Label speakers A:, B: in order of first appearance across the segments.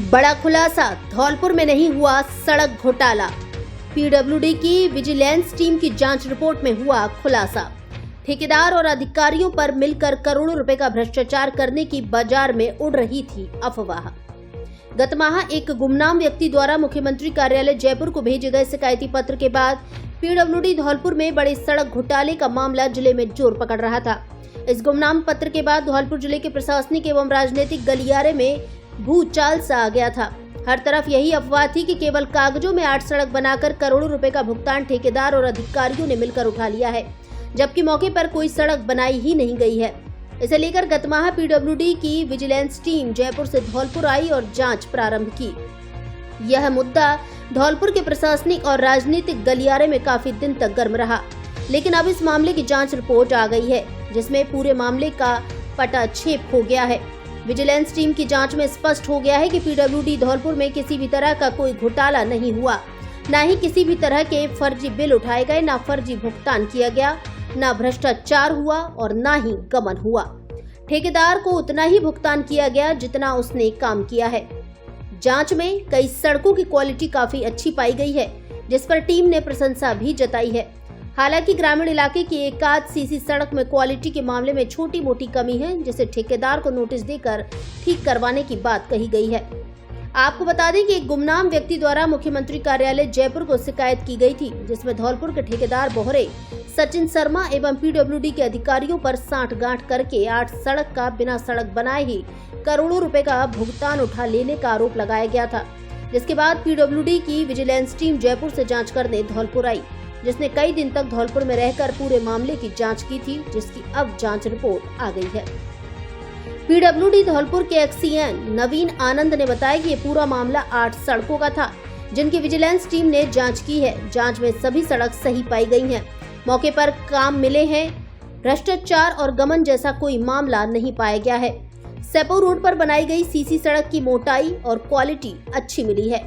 A: बड़ा खुलासा, धौलपुर में नहीं हुआ सड़क घोटाला। पीडब्ल्यूडी की विजिलेंस टीम की जांच रिपोर्ट में हुआ खुलासा। ठेकेदार और अधिकारियों पर मिलकर करोड़ों रुपए का भ्रष्टाचार करने की बाजार में उड़ रही थी अफवाह। गत माह एक गुमनाम व्यक्ति द्वारा मुख्यमंत्री कार्यालय जयपुर को भेजे गए शिकायती पत्र के बाद पीडब्ल्यूडी धौलपुर में बड़े सड़क घोटाले का मामला जिले में जोर पकड़ रहा था। इस गुमनाम पत्र के बाद धौलपुर जिले के प्रशासनिक एवं राजनीतिक गलियारे में भूचाल सा आ गया था। हर तरफ यही अफवाह थी कि केवल कागजों में 8 सड़क बनाकर करोड़ों रुपए का भुगतान ठेकेदार और अधिकारियों ने मिलकर उठा लिया है, जबकि मौके पर कोई सड़क बनाई ही नहीं गई है। इसे लेकर गत माह पीडब्ल्यूडी की विजिलेंस टीम जयपुर से धौलपुर आई और जांच प्रारंभ की। यह मुद्दा धौलपुर के प्रशासनिक और राजनीतिक गलियारे में काफी दिन तक गर्म रहा, लेकिन अब इस मामले की जांच रिपोर्ट आ गई है, जिसमें पूरे मामले का पटाक्षेप हो गया है। विजिलेंस टीम की जांच में स्पष्ट हो गया है कि पीडब्ल्यूडी धौलपुर में किसी भी तरह का कोई घोटाला नहीं हुआ, न ही किसी भी तरह के फर्जी बिल उठाए गए, न फर्जी भुगतान किया गया, न भ्रष्टाचार हुआ और न ही गबन हुआ। ठेकेदार को उतना ही भुगतान किया गया जितना उसने काम किया है। जांच में कई सड़कों की क्वालिटी काफी अच्छी पाई गई है, जिस पर टीम ने प्रशंसा भी जताई है। हालांकि ग्रामीण इलाके की एक आध सीसी सड़क में क्वालिटी के मामले में छोटी मोटी कमी है, जिसे ठेकेदार को नोटिस देकर ठीक करवाने की बात कही गई है। आपको बता दें कि एक गुमनाम व्यक्ति द्वारा मुख्यमंत्री कार्यालय जयपुर को शिकायत की गई थी, जिसमें धौलपुर के ठेकेदार बोहरे सचिन शर्मा एवं पीडब्ल्यूडी के अधिकारियों पर सांठ-गांठ करके 8 सड़क का बिना सड़क बनाए ही करोड़ों रुपए का भुगतान उठा लेने का आरोप लगाया गया था। जिसके बाद पीडब्ल्यूडी की विजिलेंस टीम जयपुर से जांच करने धौलपुर आई, जिसने कई दिन तक धौलपुर में रहकर पूरे मामले की जांच की थी, जिसकी अब जांच रिपोर्ट आ गई है। पीडब्ल्यूडी धौलपुर के एक्सीएन नवीन आनंद ने बताया कि ये पूरा मामला 8 सड़कों का था, जिनकी विजिलेंस टीम ने जांच की है। जांच में सभी सड़क सही पाई गई हैं। मौके पर काम मिले हैं। भ्रष्टाचार और गबन जैसा कोई मामला नहीं पाया गया है। सेपो रोड पर बनाई गई सीसी सड़क की मोटाई और क्वालिटी अच्छी मिली है।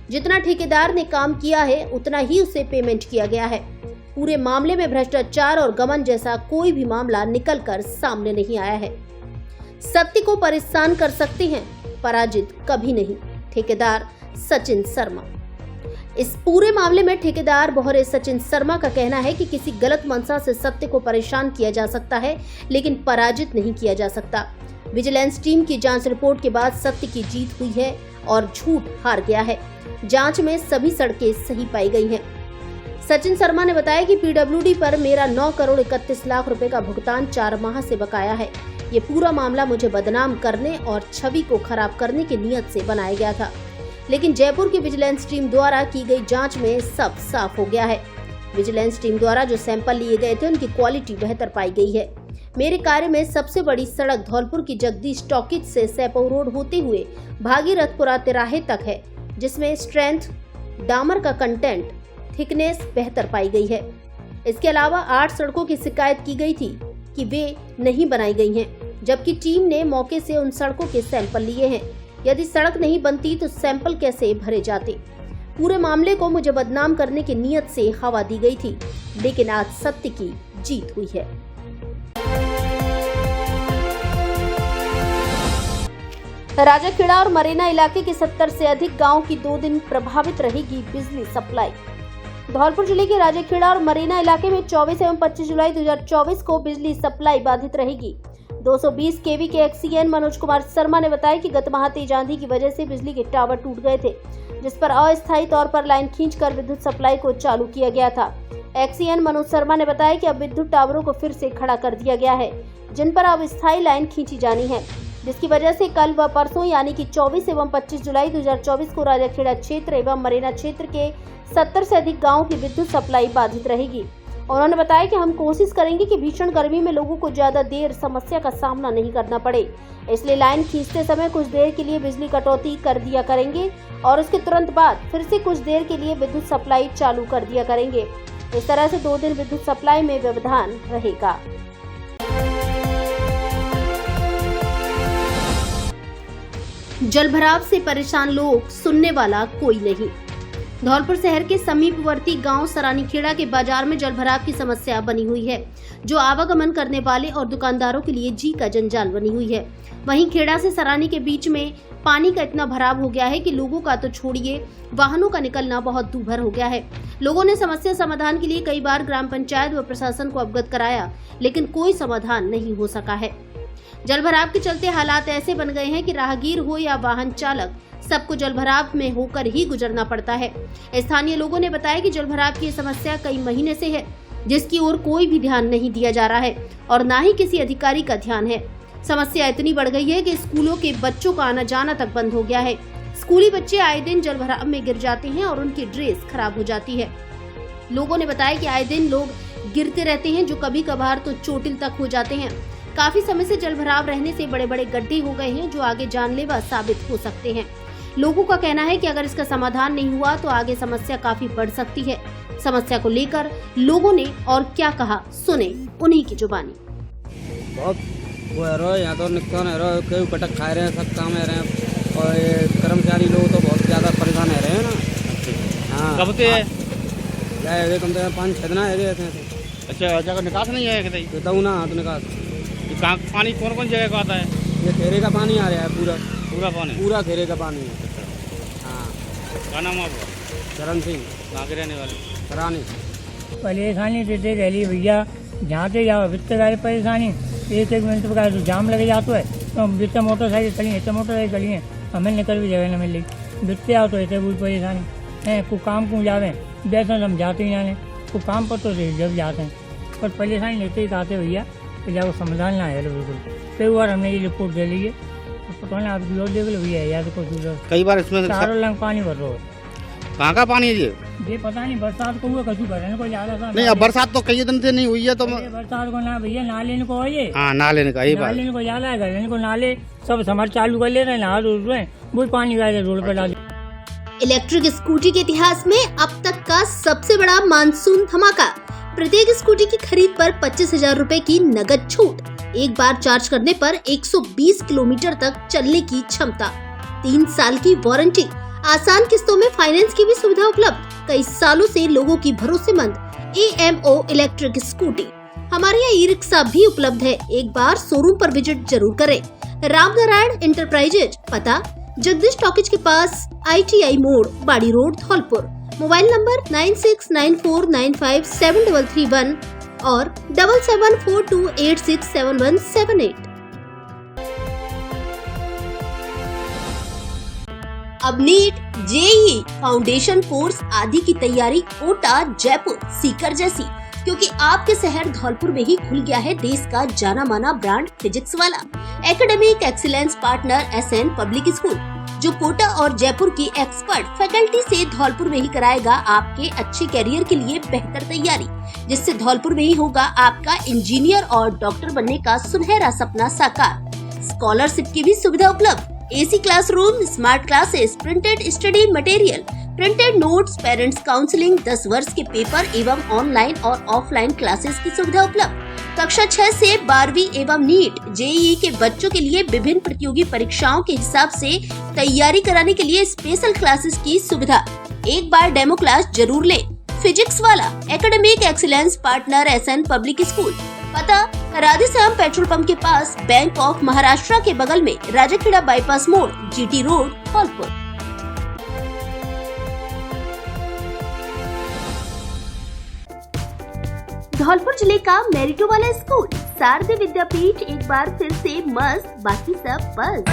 A: जितना ठेकेदार ने काम किया है, उतना ही उसे पेमेंट किया गया है। पूरे मामले में भ्रष्टाचार और गबन जैसा कोई भी मामला निकलकर सामने नहीं आया है। सत्य को परेशान कर सकते हैं, पराजित कभी नहीं। ठेकेदार सचिन शर्मा। इस पूरे मामले में ठेकेदार बोहरे सचिन शर्मा का कहना है कि किसी गलत मंशा से सत्य को परेशान किया जा सकता है, लेकिन पराजित नहीं किया जा सकता। विजिलेंस टीम की जांच रिपोर्ट के बाद सत्य की जीत हुई है और झूठ हार गया है। जांच में सभी सड़कें सही पाई गई हैं। सचिन शर्मा ने बताया कि पीडब्ल्यूडी पर मेरा 9 करोड़ 31 लाख रुपए का भुगतान 4 माह से बकाया है। ये पूरा मामला मुझे बदनाम करने और छवि को खराब करने की नीयत से बनाया गया था, लेकिन जयपुर की विजिलेंस टीम द्वारा की गई जांच में सब साफ हो गया है। विजिलेंस टीम द्वारा जो सैंपल लिए गए थे, उनकी क्वालिटी बेहतर पाई गई है। मेरे कार्य में सबसे बड़ी सड़क धौलपुर की जगदीश टॉकीज से सेपो रोड होते हुए भागीरथपुरा तिराहे तक है, जिसमें स्ट्रेंथ, डामर का कंटेंट, थिकनेस बेहतर पाई गई है। इसके अलावा 8 सड़कों की शिकायत की गई थी कि वे नहीं बनाई गई हैं, जबकि टीम ने मौके से उन सड़कों के सैंपल लिए हैं। यदि सड़क नहीं बनती तो सैंपल कैसे भरे जाते। पूरे मामले को मुझे बदनाम करने की नीयत से हवा दी गई थी, लेकिन आज सत्य की जीत हुई है। राजाखेड़ा और मरेना इलाके के 70 से अधिक गांव की 2 दिन प्रभावित रहेगी बिजली सप्लाई। धौलपुर जिले के राजाखेड़ा और मरेना इलाके में 24 एवं 25 जुलाई 2024 को बिजली सप्लाई बाधित रहेगी। 220 केवी के एक्सीएन मनोज कुमार शर्मा ने बताया कि गत माह तेज आंधी की वजह से बिजली के टावर टूट गए थे, जिस पर अस्थायी तौर पर लाइन खींचकर विद्युत सप्लाई को चालू किया गया था। एक्सीएन मनोज शर्मा ने बताया कि अब विद्युत टावरों को फिर से खड़ा कर दिया गया है, जिन पर अब स्थायी लाइन खींची जानी है, जिसकी वजह से कल व परसों यानी कि 24 एवं 25 जुलाई 2024 को राजाखेड़ा क्षेत्र एवं मरेना क्षेत्र के 70 से अधिक गांवों की विद्युत सप्लाई बाधित रहेगी। उन्होंने बताया कि हम कोशिश करेंगे कि भीषण गर्मी में लोगों को ज्यादा देर समस्या का सामना नहीं करना पड़े, इसलिए लाइन खींचते समय कुछ देर के लिए बिजली कटौती कर दिया करेंगे और उसके तुरंत बाद फिर से कुछ देर के लिए विद्युत सप्लाई चालू कर दिया करेंगे। इस तरह से 2 दिन विद्युत सप्लाई में व्यवधान रहेगा। जलभराव से परेशान लोग, सुनने वाला कोई नहीं। धौलपुर शहर के समीपवर्ती गांव सरानीखेड़ा के बाजार में जलभराव की समस्या बनी हुई है, जो आवागमन करने वाले और दुकानदारों के लिए जी का जंजाल बनी हुई है। वहीं खेड़ा से सरानी के बीच में पानी का इतना भराव हो गया है कि लोगों का तो छोड़िए, वाहनों का निकलना बहुत दूभर हो गया है। लोगों ने समस्या समाधान के लिए कई बार ग्राम पंचायत व प्रशासन को अवगत कराया, लेकिन कोई समाधान नहीं हो सका है। जलभराव के चलते हालात ऐसे बन गए हैं कि राहगीर हो या वाहन चालक, सबको जलभराव में होकर ही गुजरना पड़ता है। स्थानीय लोगों ने बताया कि जलभराव की समस्या कई महीने से है, जिसकी ओर कोई भी ध्यान नहीं दिया जा रहा है और न ही किसी अधिकारी का ध्यान है। समस्या इतनी बढ़ गई है कि स्कूलों के बच्चों का आना जाना तक बंद हो गया है। स्कूली बच्चे आए दिन जलभराव में गिर जाते हैं और उनकी ड्रेस खराब हो जाती है। लोगों ने बताया कि आए दिन लोग गिरते रहते हैं, जो कभी कभार तो चोटिल तक हो जाते हैं। काफी समय से जलभराव रहने से बड़े बड़े गड्ढे हो गए हैं, जो आगे जानलेवा साबित हो सकते हैं। लोगों का कहना है कि अगर इसका समाधान नहीं हुआ तो आगे समस्या काफी बढ़ सकती है। समस्या को लेकर लोगों ने और क्या कहा, सुने उन्हीं की जुबानी।
B: बहुत वो है रो, यहाँ तो नुकसान है रो, कई कटक खा रहे हैं, सब काम रहे हैं और ये कर्मचारी लोग तो बहुत ज्यादा परेशान है रहे हैं ना। हाँ
C: कब से है?
B: क्या कम से कम 5-6 दिन है।
C: अच्छा, जगह निकास नहीं है कहीं?
B: बताऊँ ना, तो निकास
C: कहाँ पानी कौन कौन जगह का आता है?
B: ये खेरे का पानी आ रहा है,
C: पूरा पानी,
B: पूरा खेरे का पानी है। हाँ,
C: क्या नाम आपका?
B: चरण सिंह,
C: कहाँ के रहने वाले?
B: सरानी।
D: परेशानी देते रही भैया, जहाँ से जाओ वित्त गाड़ी परेशानी, एक मिनट का तो जाम लगे जाता है, तो वित्त मोटरसाइकिल चली है, मोटरसाइकिल चली है, हमें निकल भी जगह न मिल रही। वित्त आओ तो ऐसे बुरी परेशानी है, को काम को जावे वैसे हम जाते ही जाने, को काम पर तो जब जाते हैं, पर परेशानी लेते ही आते भैया, तो जब समाधान ना है बिल्कुल। कई बार हमने ये रिपोर्ट दे ली है, तो पता नहीं आप लोग देख लो भैया, या तो कुछ
C: कई बार इसमें
D: चारों लंग पानी भर रहा है।
C: कहाँ का पानी है
D: ये पता नहीं, बरसात को हुआ कछु भरने को ज्यादा सा
C: नहीं, अब बरसात तो कई दिन से नहीं हुई है तो
D: बरसात को ना भैया, नाले को है ये।
C: हाँ, नाले का ही
D: नाले को ज्यादा है, घर को नाले सब समर चालू कर ले रहे हैं, नहा धो रहे हैं, वो पानी गाय रोड पे डाल।
A: इलेक्ट्रिक स्कूटी के इतिहास में अब तक का सबसे बड़ा मानसून धमाका। प्रत्येक स्कूटी की खरीद पर 25,000 रूपए की नगद छूट, एक बार चार्ज करने पर 120 किलोमीटर तक चलने की क्षमता, 3 साल की वारंटी, आसान किस्तों में फाइनेंस की भी सुविधा उपलब्ध। कई सालों से लोगों की भरोसेमंद AMO इलेक्ट्रिक स्कूटी। हमारे यहाँ ई रिक्शा भी उपलब्ध है। एक बार शोरूम पर विजिट जरूर करें। रामनारायण इंटरप्राइजेज, पता जगदीश टॉकीज के पास, ITI मोड़, बाड़ी रोड, धौलपुर। मोबाइल नंबर 9694957331 और 7742867178। अब नीट, JEE, फाउंडेशन कोर्स आदि की तैयारी कोटा, जयपुर, सीकर जैसी, क्योंकि आपके शहर धौलपुर में ही खुल गया है देश का जाना माना ब्रांड फिजिक्स वाला academic excellence partner SN public school, जो कोटा और जयपुर की एक्सपर्ट फैकल्टी से धौलपुर में ही कराएगा आपके अच्छे करियर के लिए बेहतर तैयारी, जिससे धौलपुर में ही होगा आपका इंजीनियर और डॉक्टर बनने का सुनहरा सपना साकार। स्कॉलरशिप की भी सुविधा उपलब्ध, AC classroom, smart classes, printed study material, printed notes, parents counselling, 10 वर्ष के पेपर एवं ऑनलाइन और ऑफलाइन क्लासेस की सुविधा उपलब्ध। कक्षा 6 से 12वीं एवं नीट, JEE के बच्चों के लिए विभिन्न प्रतियोगी परीक्षाओं के हिसाब से तैयारी कराने के लिए स्पेशल क्लासेस की सुविधा। एक बार डेमो क्लास जरूर ले। फिजिक्स वाला academic excellence partner SN public school, पता राधेश्याम पेट्रोल पंप के पास, बैंक ऑफ महाराष्ट्र के बगल में, राजाखेड़ा बाईपास मोड़, GT रोड, धौलपुर। धौलपुर जिले का मेरिटो वाला स्कूल शारदे विद्यापीठ एक बार फिर से मस्त, बाकी सब बस।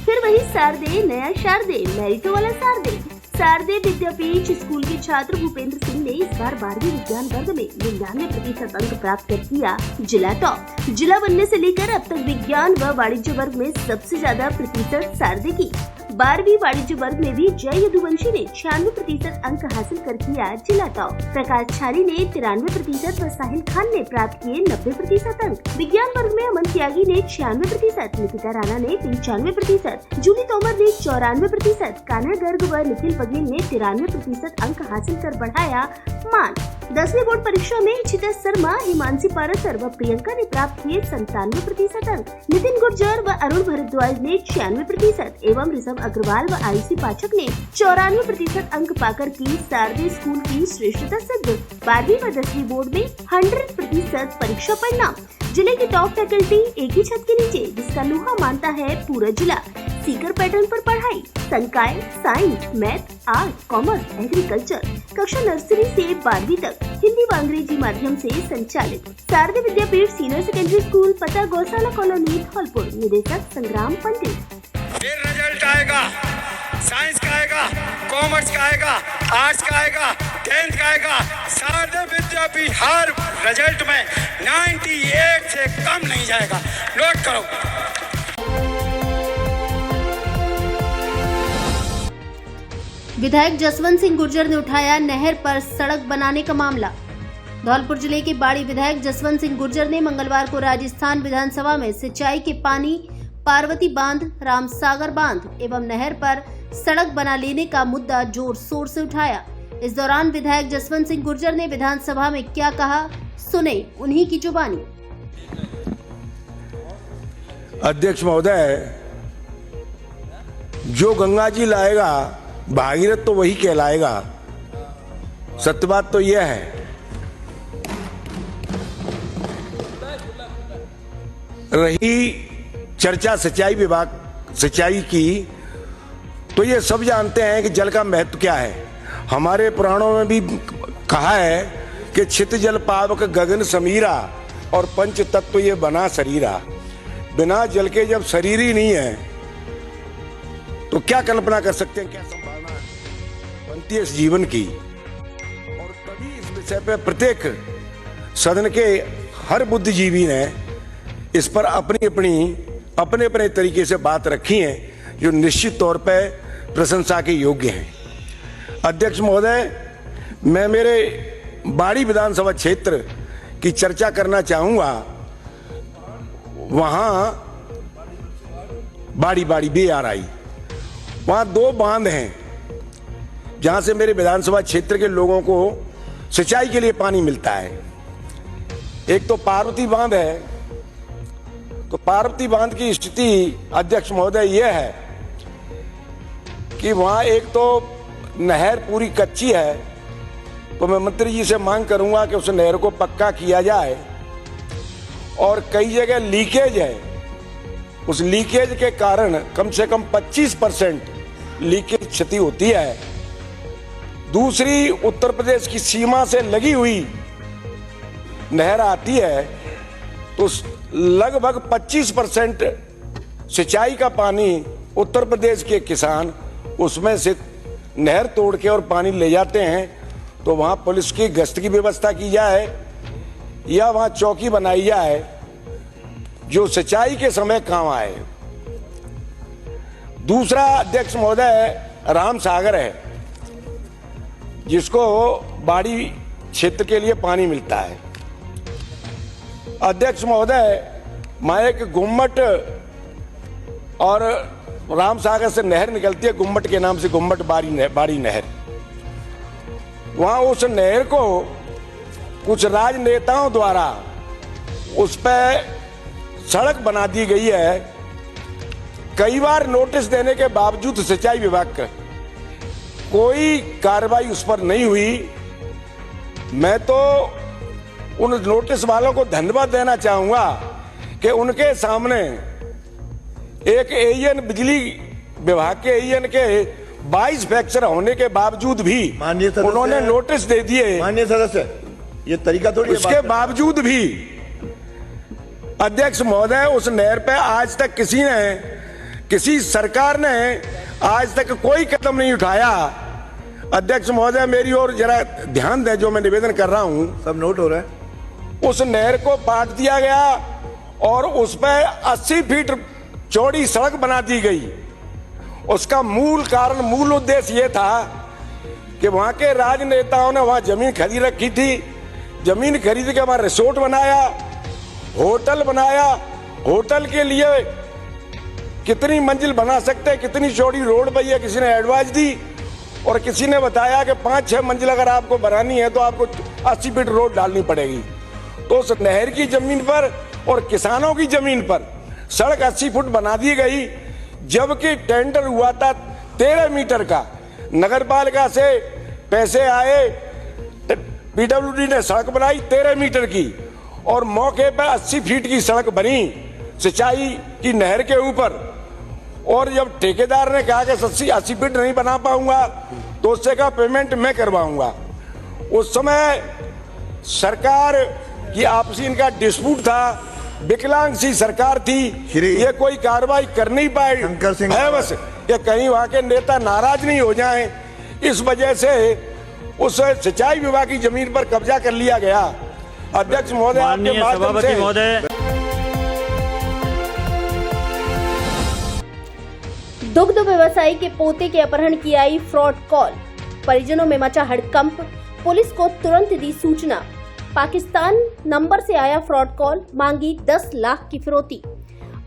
A: फिर वही शारदे, नया शारदे, मेरिटो वाला शारदे। शारदे विद्यापीठ स्कूल के छात्र भूपेंद्र सिंह ने इस बार 12वीं विज्ञान वर्ग में 99% अंक प्राप्त कर किया जिला टॉप। जिला बनने से लेकर अब तक विज्ञान व वाणिज्य वर्ग में सबसे ज्यादा प्रतिशत शारदे की। 12वीं वाणिज्य वर्ग में भी जय यदुवंशी ने 96% अंक हासिल कर किया जिला टॉप। प्रकाश छारी ने 93% व साहिल खान ने प्राप्त किए 90% अंक। विज्ञान वर्ग में अमन त्यागी ने 96%, निकिता राणा ने 95%, जूली तोमर ने 94%, कान्हा गर्ग व निखिल बघेल ने 93% अंक हासिल कर बढ़ाया मान।
E: 10वीं बोर्ड परीक्षा में इशिता शर्मा, हिमांशी पारसर व प्रियंका ने प्राप्त किए 97% अंक। नितिन गुर्जर व अरुण भारद्वाज ने 96% एवं ऋषभ अग्रवाल व आयुषी पाठक ने 94% अंक पाकर की शारदीय स्कूल की श्रेष्ठता सिद्ध। 12वीं व 10वीं बोर्ड में 100% परीक्षा परिणाम। जिले की टॉप फैकल्टी एक ही छत के नीचे, जिसका लोहा मानता है पूरा जिला। सीकर पैटर्न पर पढ़ाई, संकाय, science, math, art, commerce, agriculture, कक्षा नर्सरी से 12वीं तक हिंदी व अंग्रेजी माध्यम से संचालित। शारदीय विद्यापीठ सीनियर सेकेंडरी स्कूल, पता गौशाला कॉलोनी, धौलपुर। निदेशक संग्राम पंडित।
F: फिर रिजल्ट आएगा, साइंस का आएगा, कॉमर्स का आएगा, आर्ट्स का आएगा, 10th का आएगा। शारदीय विद्यापीठ हर रिजल्ट में 98 से कम नहीं जाएगा। नोट करो।
A: विधायक जसवंत सिंह गुर्जर ने उठाया नहर पर सड़क बनाने का मामला। धौलपुर जिले के बाड़ी विधायक जसवंत सिंह गुर्जर ने मंगलवार को राजस्थान विधानसभा में सिंचाई के पानी, पार्वती बांध, रामसागर बांध एवं नहर पर सड़क बना लेने का मुद्दा जोर शोर से उठाया। इस दौरान विधायक जसवंत सिंह गुर्जर ने विधानसभा में क्या कहा, सुने उन्हीं की जुबानी।
G: अध्यक्ष महोदय, जो गंगा जी लाएगा भागीरथ तो वही कहलाएगा। सत्य बात तो यह है। रही चर्चा सिंचाई की, तो ये सब जानते हैं कि जल का महत्व क्या है। हमारे पुराणों में भी कहा है कि छित जल पावक गगन समीरा और पंच तत्व ये बना शरीरा। बिना जल के जब शरीर ही नहीं है तो क्या कल्पना कर सकते हैं, क्या संभावना बनती है इस जीवन की। और तभी इस विषय पे प्रत्येक सदन के हर बुद्धिजीवी ने इस पर अपने अपने तरीके से बात रखी है, जो निश्चित तौर पे प्रशंसा के योग्य हैं। अध्यक्ष महोदय, मैं मेरे बाड़ी विधानसभा क्षेत्र की चर्चा करना चाहूंगा। वहां बाड़ी BRI, वहां 2 बांध हैं जहां से मेरे विधानसभा क्षेत्र के लोगों को सिंचाई के लिए पानी मिलता है। एक तो पार्वती बांध है। तो पार्वती बांध की स्थिति अध्यक्ष महोदय यह है कि वहां एक तो नहर पूरी कच्ची है, तो मैं मंत्री जी से मांग करूंगा कि उस नहर को पक्का किया जाए। और कई जगह लीकेज है, उस लीकेज के कारण कम से कम 25% लीकेज क्षति होती है। दूसरी, उत्तर प्रदेश की सीमा से लगी हुई नहर आती है, तो लगभग 25% सिंचाई का पानी उत्तर प्रदेश के किसान उसमें से नहर तोड़ के और पानी ले जाते हैं। तो वहां पुलिस की गश्त की व्यवस्था की जाए या वहां चौकी बनाई जाए जो सिंचाई के समय काम आए। दूसरा अध्यक्ष महोदय, रामसागर है, जिसको बाड़ी क्षेत्र के लिए पानी मिलता है। अध्यक्ष महोदय, मायक गुम्मट और रामसागर से नहर निकलती है, गुम्मट के नाम से गुम्मट बाड़ी नहर। वहां उस नहर को कुछ राजनेताओं द्वारा उस पर सड़क बना दी गई है। कई बार नोटिस देने के बावजूद सिंचाई विभाग का कोई कार्रवाई उस पर नहीं हुई। मैं तो उन नोटिस वालों को धन्यवाद देना चाहूंगा कि उनके सामने एक एईएन, बिजली विभाग के एईएन के 22 फ्रैक्चर होने के बावजूद भी उन्होंने नोटिस दे दिए।
H: माननीय सदस्य, ये तरीका थोड़ी,
G: उसके बावजूद भी अध्यक्ष महोदय, उस नहर पे आज तक किसी सरकार ने आज तक कोई कदम नहीं उठाया। अध्यक्ष महोदय, मेरी ओर जरा ध्यान दें, जो मैं निवेदन कर रहा हूं।
H: सब नोट हो रहा है।
G: उस नहर को पाट दिया गया और उस पर 80 फीट चौड़ी सड़क बना दी गई। उसका मूल उद्देश्य यह था कि वहां के राजनेताओं ने वहां जमीन खरीद रखी थी। जमीन खरीद के वहां रिसोर्ट बनाया, होटल बनाया। होटल के लिए कितनी मंजिल बना सकते हैं, कितनी चौड़ी रोड पर, किसी ने एडवाइस दी और किसी ने बताया कि 5-6 मंजिल अगर आपको बनानी है तो आपको 80 फीट रोड डालनी पड़ेगी। तो उस नहर की जमीन पर और किसानों की जमीन पर सड़क 80 फुट बना दी गई, जबकि टेंडर हुआ था 13 मीटर का। नगर पालिका से पैसे आए, पीडब्ल्यूडी ने सड़क बनाई 13 मीटर की और मौके पर 80 फीट की सड़क बनी सिंचाई की नहर के ऊपर। और जब ठेकेदार ने कहा कि 80 फीट नहीं बना पाऊंगा तो उससे का पेमेंट मैं करवाऊंगा। उस समय सरकार की आपसी इनका डिस्प्यूट था, विकलांग सी सरकार थी, ये कोई कार्रवाई कर नहीं पाई है, बस ये कहीं वहां के नेता नाराज नहीं हो जाएं, इस वजह से उस सिंचाई विभाग की जमीन पर कब्जा कर लिया गया। अध्यक्ष महोदय, आपके माध्यम से
A: दुग्ध व्यवसायी के पोते के अपहरण की आई फ्रॉड कॉल, परिजनों में मचा हड़कंप, पुलिस को तुरंत दी सूचना। पाकिस्तान नंबर से आया फ्रॉड कॉल, मांगी 10 लाख की फिरौती।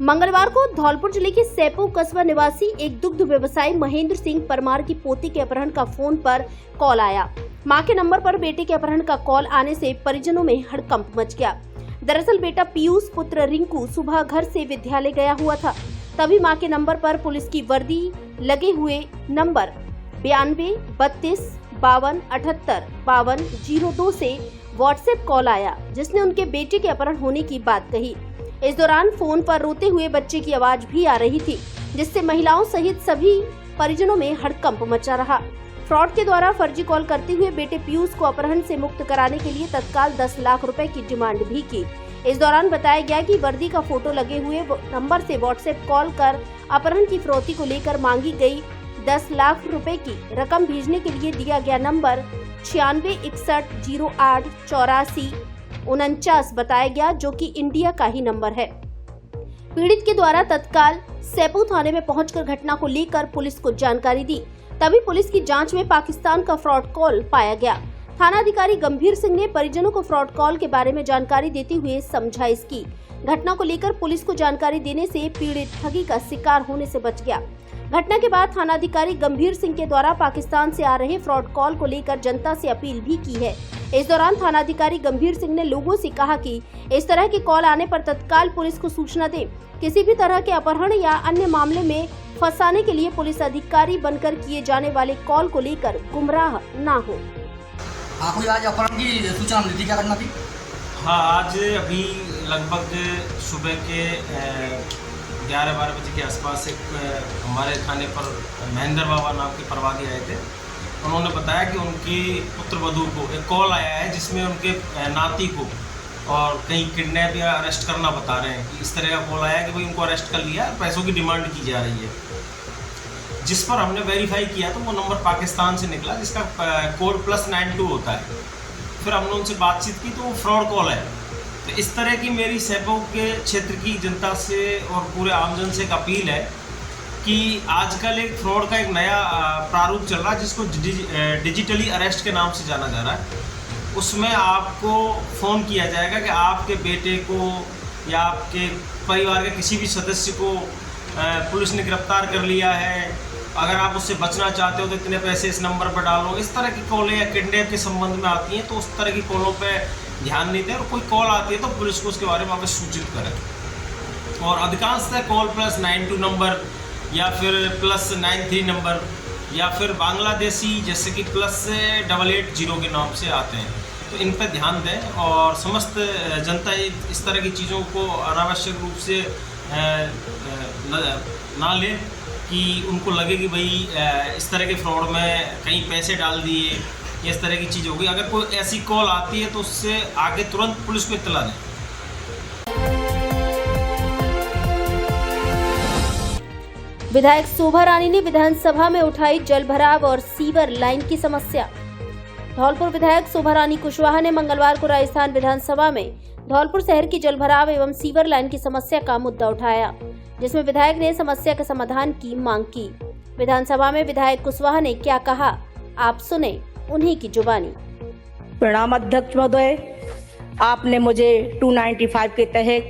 A: मंगलवार को धौलपुर जिले के सैपो कस्बा निवासी एक दुग्ध व्यवसायी महेंद्र सिंह परमार की पोती के अपहरण का फोन पर कॉल आया। मां के नंबर पर बेटे के अपहरण का कॉल आने से परिजनों में हड़कंप मच गया। दरअसल बेटा पीयूष पुत्र रिंकू सुबह घर से विद्यालय गया हुआ था, तभी मां के नंबर पर पुलिस की वर्दी लगे हुए नंबर 92 32 52 78 52 02 से व्हाट्सएप कॉल आया, जिसने उनके बेटे के अपहरण होने की बात कही। इस दौरान फोन पर रोते हुए बच्चे की आवाज भी आ रही थी, जिससे महिलाओं सहित सभी परिजनों में हड़कंप मचा रहा। फ्रॉड के द्वारा फर्जी कॉल करते हुए बेटे पीयूष को अपहरण से मुक्त कराने के लिए तत्काल 10 लाख रुपए की डिमांड भी की। इस दौरान बताया गया कि वर्दी का फोटो लगे हुए नंबर से व्हाट्सएप कॉल कर अपहरण की फिरौती को लेकर मांगी गई 10 लाख रुपए की रकम भेजने के लिए दिया गया नंबर 96 61 08 84 49 बताया गया, जो कि इंडिया का ही नंबर है। पीड़ित के द्वारा तत्काल सैपो थाने में पहुंचकर घटना को लेकर पुलिस को जानकारी दी, तभी पुलिस की जांच में पाकिस्तान का फ्रॉड कॉल पाया गया। थाना अधिकारी गंभीर सिंह ने परिजनों को फ्रॉड कॉल के बारे में जानकारी देते हुए समझाइश की। घटना को लेकर पुलिस को जानकारी देने से पीड़ित ठगी का शिकार होने से बच गया। घटना के बाद थाना अधिकारी गंभीर सिंह के द्वारा पाकिस्तान से आ रहे फ्रॉड कॉल को लेकर जनता से अपील भी की है। इस दौरान थाना अधिकारी गंभीर सिंह ने लोगों से कहा कि इस तरह के कॉल आने पर तत्काल पुलिस को सूचना दें। किसी भी तरह के अपहरण या अन्य मामले में फंसाने के लिए पुलिस अधिकारी बनकर किए जाने वाले कॉल को लेकर गुमराह न हो।
I: आपको आज अपहरण की सूचना मिली थी, क्या घटना थी?
J: हाँ, आज अभी लगभग सुबह के 11-12 बजे के आसपास एक हमारे थाने पर महेंद्र बाबा नाम के प्रवादी आए थे। उन्होंने बताया कि उनकी पुत्र वधू को एक कॉल आया है, जिसमें उनके नाती को और कहीं किडनैप या अरेस्ट करना बता रहे हैं। इस तरह का कॉल आया कि भाई उनको अरेस्ट कर लिया, पैसों की डिमांड की जा रही है। जिस पर हमने वेरीफाई किया तो वो नंबर पाकिस्तान से निकला, जिसका कोड +92 होता है। फिर हमने उनसे बातचीत की तो वो फ्रॉड कॉल है। तो इस तरह की मेरी सैपो के क्षेत्र की जनता से और पूरे आमजन से एक अपील है कि आजकल एक फ्रॉड का एक नया प्रारूप चल रहा है, जिसको डिजिटली अरेस्ट के नाम से जाना जा रहा है। उसमें आपको फ़ोन किया जाएगा कि आपके बेटे को या आपके परिवार के किसी भी सदस्य को पुलिस ने गिरफ्तार कर लिया है, अगर आप उससे बचना चाहते हो तो इतने पैसे इस नंबर पर डालो। इस तरह की कॉलें या किडनैप के संबंध में आती हैं, तो उस तरह की कॉलों पे ध्यान नहीं दें, और कोई कॉल आती है तो पुलिस को उसके बारे में अवश्य सूचित करें। और अधिकांशतः कॉल +92 नंबर या फिर +93 नंबर या फिर बांग्लादेशी जैसे कि +880 के नाम से आते हैं। तो इन पर ध्यान दें और समस्त जनता इस तरह की चीज़ों को अनावश्यक रूप से ना लें कि उनको लगे कि भाई इस तरह के फ्रॉड में कहीं पैसे डाल दिए, इस तरह की चीज़ होगी। अगर कोई ऐसी कॉल आती है तो उससे आगे तुरंत पुलिस को इत्तला दें।
A: विधायक शोभा रानी ने विधानसभा में उठाई जल भराव और सीवर लाइन की समस्या। धौलपुर विधायक शोभा रानी कुशवाहा ने मंगलवार को राजस्थान विधानसभा में धौलपुर शहर की जल भराव एवं सीवर लाइन की समस्या का मुद्दा उठाया, जिसमें विधायक ने समस्या के समाधान की मांग की। विधानसभा में विधायक कुशवाहा ने क्या कहा, आप सुने उन्हीं की जुबानी।
K: प्रणाम अध्यक्ष महोदय, आपने मुझे 295 के तहत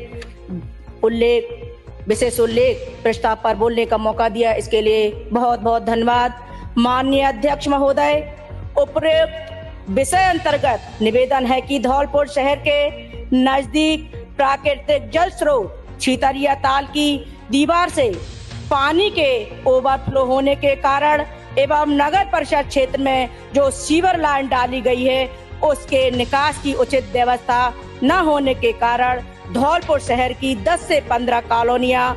K: विशेष उल्लेख प्रस्ताव पर बोलने का मौका दिया, इसके लिए बहुत बहुत धन्यवाद। माननीय अध्यक्ष महोदय, उपरोक्त विषय अंतर्गत निवेदन है कि धौलपुर शहर के नजदीक प्राकृतिक जल स्रोत छितरिया ताल की दीवार से पानी के ओवरफ्लो होने के कारण एवं नगर परिषद क्षेत्र में जो सीवर लाइन डाली गई है उसके निकास की उचित व्यवस्था न होने के कारण धौलपुर शहर की 10 से 15 कॉलोनियां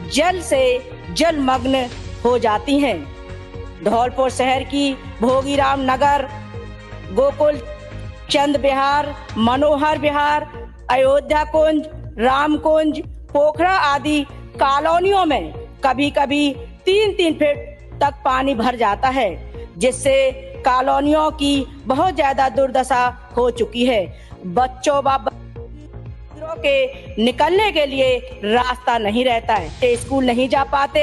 K: जल से जलमग्न हो जाती हैं। धौलपुर शहर की भोगीराम नगर, गोकुल चंद विहार, मनोहर विहार, अयोध्या कुंज, राम कुंज, पोखरा आदि कॉलोनियों में कभी कभी 3-3 फीट तक पानी भर जाता है, जिससे कॉलोनियों की बहुत ज्यादा दुर्दशा हो चुकी है। बच्चों व के निकलने के लिए रास्ता नहीं रहता है, स्कूल नहीं जा पाते,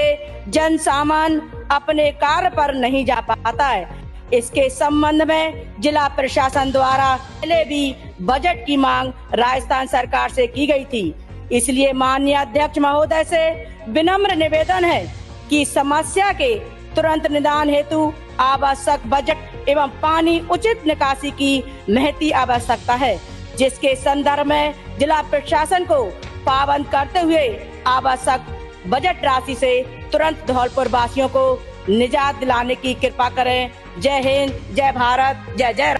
K: जन सामान अपने कार्य पर नहीं जा पाता है। इसके संबंध में जिला प्रशासन द्वारा पहले भी बजट की मांग राजस्थान सरकार से की गई थी। इसलिए माननीय अध्यक्ष महोदय से विनम्र निवेदन है कि समस्या के तुरंत निदान हेतु आवश्यक बजट एवं पानी उचित निकासी की महती आवश्यकता है, जिसके संदर्भ में जिला प्रशासन को पाबंद करते हुए आवश्यक बजट राशि से तुरंत धौलपुर वासियों को निजात दिलाने की कृपा करें। जय हिंद, जय भारत, जय जय।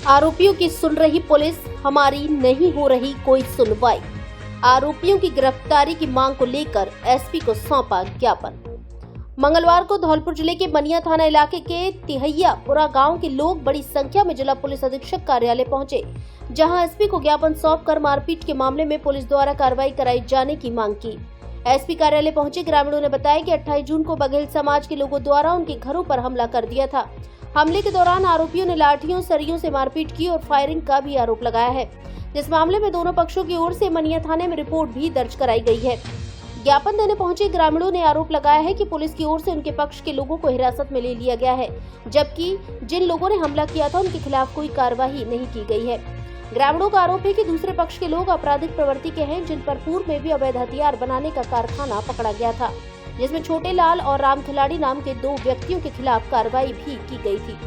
A: आरोपियों की सुन रही पुलिस, हमारी नहीं हो रही कोई सुनवाई। आरोपियों की गिरफ्तारी की मांग को लेकर एसपी को सौंपा ज्ञापन। मंगलवार को धौलपुर जिले के बनिया थाना इलाके के तिहैयापुरा गांव के लोग बड़ी संख्या में जिला पुलिस अधीक्षक कार्यालय पहुंचे, जहां एसपी को ज्ञापन सौंपकर मारपीट के मामले में पुलिस द्वारा कार्रवाई कराई जाने की मांग की। एसपी कार्यालय पहुंचे ग्रामीणों ने बताया कि 28 जून को बघेल समाज के लोगों द्वारा उनके घरों पर हमला कर दिया था। हमले के दौरान आरोपियों ने लाठियों, सरियों से मारपीट की और फायरिंग का भी आरोप लगाया है, जिस मामले में दोनों पक्षों की ओर से मनिया थाने में रिपोर्ट भी दर्ज कराई गई है। ज्ञापन देने पहुंचे ग्रामीणों ने आरोप लगाया है कि पुलिस की ओर से उनके पक्ष के लोगों को हिरासत में ले लिया गया है, जबकि जिन लोगों ने हमला किया था उनके खिलाफ कोई कार्रवाई नहीं की गई है। ग्रामीणों का आरोप है कि दूसरे पक्ष के लोग आपराधिक प्रवृत्ति के हैं, जिन पर पूर्व में भी अवैध हथियार बनाने का कारखाना पकड़ा गया था, जिसमें छोटे लाल और राम खिलाड़ी नाम के 2 व्यक्तियों के खिलाफ कार्रवाई भी की गई थी।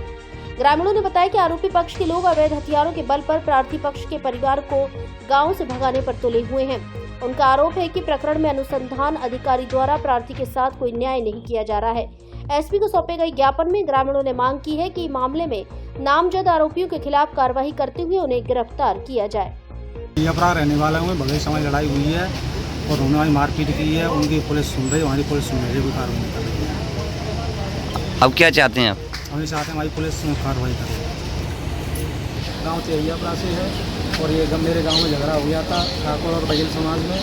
A: ग्रामीणों ने बताया कि आरोपी पक्ष के लोग अवैध हथियारों के बल पर प्रार्थी पक्ष के परिवार को गांव से भगाने पर तुले हुए हैं। उनका आरोप है कि प्रकरण में अनुसंधान अधिकारी द्वारा प्रार्थी के साथ कोई न्याय नहीं किया जा रहा है। एसपी को सौंपे गए ज्ञापन में ग्रामीणों ने मांग की है कि मामले में नामजद आरोपियों के खिलाफ कार्रवाई करते हुए उन्हें गिरफ्तार किया जाए।
B: अपराध रहने वाले में बघेल समाज लड़ाई हुई है और उन्होंने मारपीट की है, उनकी पुलिस सुन रही है, हमारी पुलिस सुन रही है, कोई कार्रवाई नहीं कर रही है।
L: अब क्या चाहते हैं आप?
B: हम चाहते हैं हमारी पुलिस में कार्रवाई करे। गाँव तिहैयापुरा से है और ये मेरे गांव में झगड़ा हो गया था ठाकुर और बघेल समाज में,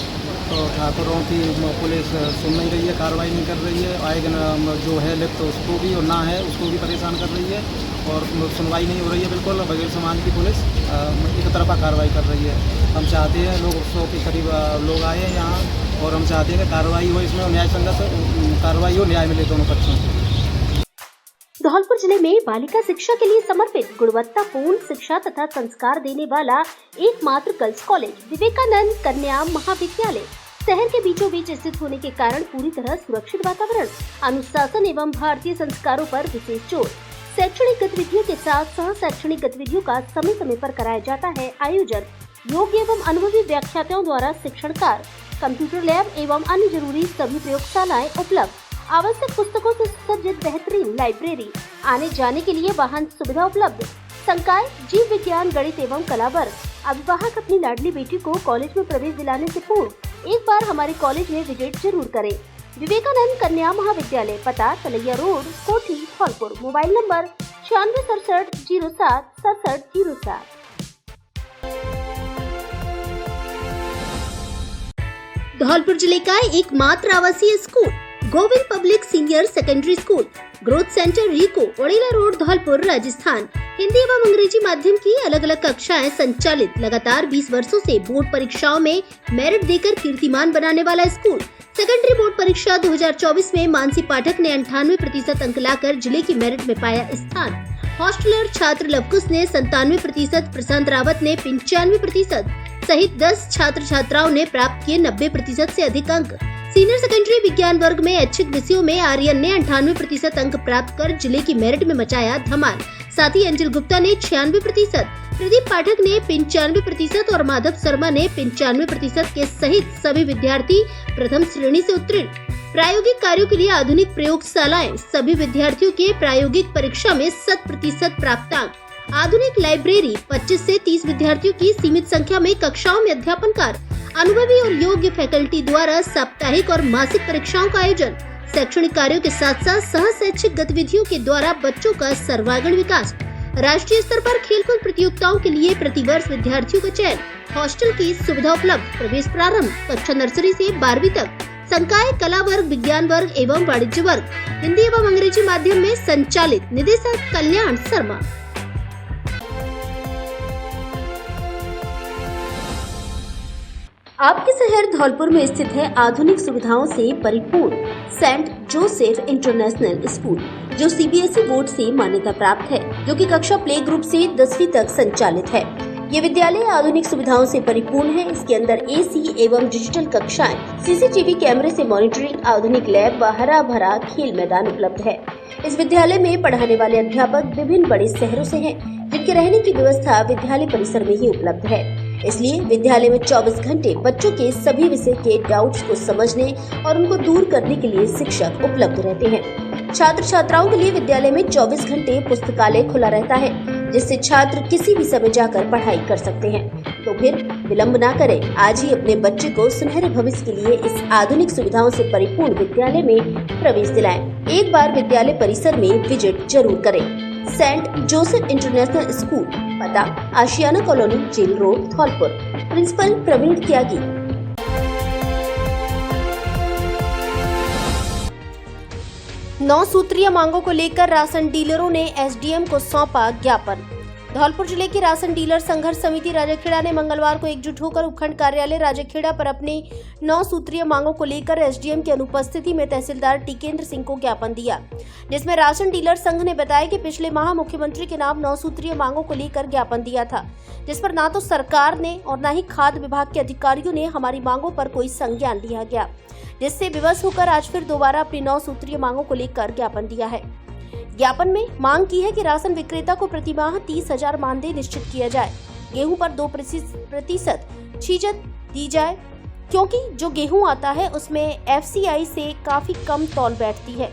B: तो ठाकुरों की पुलिस सुन नहीं रही है, कार्रवाई नहीं कर रही है। आएगा जो है लिप्त तो उसको भी और ना है उसको भी परेशान कर रही है और सुनवाई नहीं हो रही है बिल्कुल। बघेल समाज की पुलिस एक तरफा कार्रवाई कर रही है। हम चाहते हैं लोग 100 के करीब लोग आए हैं यहाँ और हम चाहते हैं कि कार्रवाई हो, इसमें न्याय संगत कार्रवाई हो, न्याय मिले दोनों पक्षों को।
E: धौलपुर जिले में बालिका शिक्षा के लिए समर्पित गुणवत्तापूर्ण शिक्षा तथा संस्कार देने वाला एकमात्र गर्ल्स कॉलेज विवेकानंद कन्या महाविद्यालय शहर के बीचों बीच स्थित होने के कारण पूरी तरह सुरक्षित वातावरण, अनुशासन एवं भारतीय संस्कारों पर विशेष जोर, शैक्षणिक गतिविधियों के साथ सह शैक्षणिक गतिविधियों का समय समय पर कराया जाता है आयोजन। योग्य एवं अनुभवी व्याख्याताओं द्वारा शिक्षण कार्य, कंप्यूटर लैब एवं अन्य जरूरी सभी प्रयोगशालाएं उपलब्ध, आवश्यक पुस्तकों से सुसज्जित बेहतरीन लाइब्रेरी, आने जाने के लिए वाहन सुविधा उपलब्ध, संकाय, जीव विज्ञान, गणित एवं कला वर्ग। अभिभावक अपनी लाडली बेटी को कॉलेज में प्रवेश दिलाने से पूर्व एक बार हमारे कॉलेज में विजिट जरूर करें। विवेकानंद कन्या महाविद्यालय, पता तलैया रोड, कोठी, धौलपुर। Mobile number 9667 07 67 07। धौलपुर जिले का एकमात्र आवासीय school Govind public senior secondary school, growth centre RIICO, Odela road, Dholpur, Rajasthan. Hindi एवं अंग्रेजी माध्यम की अलग अलग कक्षाएं संचालित, लगातार 20 वर्षों से बोर्ड परीक्षाओं में मेरिट देकर कीर्तिमान बनाने वाला स्कूल। सेकेंडरी बोर्ड परीक्षा 2024 में मानसी पाठक ने 98% अंक लाकर जिले की मेरिट में पाया स्थान। हॉस्टलर छात्र लवकुश ने 97%, प्रशांत रावत ने 95% सहित 10 छात्र छात्राओं ने प्राप्त किए 90% से अधिक अंक।
A: सीनियर सेकेंडरी विज्ञान वर्ग में ऐच्छिक विषयों में आर्यन ने 98% अंक प्राप्त कर जिले की मेरिट में मचाया धमाल। साथ ही अंजल गुप्ता ने 96%, प्रदीप पाठक ने 95% और माधव शर्मा ने 95% के सहित सभी विद्यार्थी प्रथम श्रेणी से उत्तीर्ण। प्रायोगिक कार्यों के लिए आधुनिक प्रयोगशालाएं, सभी विद्यार्थियों के प्रायोगिक परीक्षा में 100% प्राप्तांक, आधुनिक लाइब्रेरी, 25 से 30 विद्यार्थियों की सीमित संख्या में कक्षाओं में अध्यापन कार्य, अनुभवी और योग्य फैकल्टी द्वारा साप्ताहिक और मासिक परीक्षाओं का आयोजन, शैक्षणिक कार्यों के साथ साथ सह शैक्षिक गतिविधियों के द्वारा बच्चों का सर्वांगीण विकास, राष्ट्रीय स्तर पर खेलकूद प्रतियोगिताओं के लिए प्रतिवर्ष विद्यार्थियों का चयन, हॉस्टल की सुविधा उपलब्ध, प्रवेश प्रारंभ कक्षा नर्सरी से 12वीं तक, संकाय कला वर्ग, विज्ञान वर्ग एवं वाणिज्य वर्ग, हिंदी एवं अंग्रेजी माध्यम में संचालित। निदेशक कल्याण शर्मा। आपके शहर धौलपुर में स्थित है आधुनिक सुविधाओं से परिपूर्ण सेंट जोसेफ इंटरनेशनल स्कूल, जो सीबीएसई बोर्ड से मान्यता प्राप्त है, जो कि कक्षा प्ले ग्रुप से 10वीं तक संचालित है। ये विद्यालय आधुनिक सुविधाओं से परिपूर्ण है। इसके अंदर एसी एवं डिजिटल कक्षाएं, सीसीटीवी कैमरे से मॉनिटरिंग, आधुनिक लैब व हरा भरा खेल मैदान उपलब्ध है। इस विद्यालय में पढ़ाने वाले अध्यापक विभिन्न बड़े शहरों से हैं, जिनके रहने की व्यवस्था विद्यालय परिसर में ही उपलब्ध है। इसलिए विद्यालय में 24 घंटे बच्चों के सभी विषय के डाउट्स को समझने और उनको दूर करने के लिए शिक्षक उपलब्ध रहते हैं। छात्र छात्राओं के लिए विद्यालय में 24 घंटे पुस्तकालय खुला रहता है, जिससे छात्र किसी भी समय जाकर पढ़ाई कर सकते हैं। तो फिर विलंब न करें, आज ही अपने बच्चे को सुनहरे भविष्य के लिए इस आधुनिक सुविधाओं से परिपूर्ण विद्यालय में प्रवेश दिलाएं। एक बार विद्यालय परिसर में विजिट जरूर करें। सेंट जोसेफ इंटरनेशनल स्कूल, पता Ashiana colony, jail road, Dholpur. Principal Praveen Tyagi. नौ सूत्रीय मांगों को लेकर राशन डीलरों ने एसडीएम को सौंपा ज्ञापन। धौलपुर जिले की राशन डीलर संघर्ष समिति राजाखेड़ा ने मंगलवार को एकजुट होकर उपखंड कार्यालय राजाखेड़ा पर अपनी 9 सूत्रीय मांगों को लेकर एसडीएम की अनुपस्थिति में तहसीलदार टिकेंद्र सिंह को ज्ञापन दिया, जिसमें राशन डीलर संघ ने बताया कि पिछले माह मुख्यमंत्री के नाम 9 सूत्रीय मांगों को लेकर ज्ञापन दिया था, जिस पर न तो सरकार ने और न ही खाद्य विभाग के अधिकारियों ने हमारी मांगों पर कोई संज्ञान लिया गया, जिससे विवश होकर आज फिर दोबारा अपनी 9 सूत्रीय मांगों को लेकर ज्ञापन दिया है। ज्ञापन में मांग की है कि राशन विक्रेता को प्रति माह 30,000 मानदेय निश्चित किया जाए, गेहूं पर 2% छीजत दी जाए, क्योंकि जो गेहूं आता है उसमें एफसीआई से काफी कम तौल बैठती है।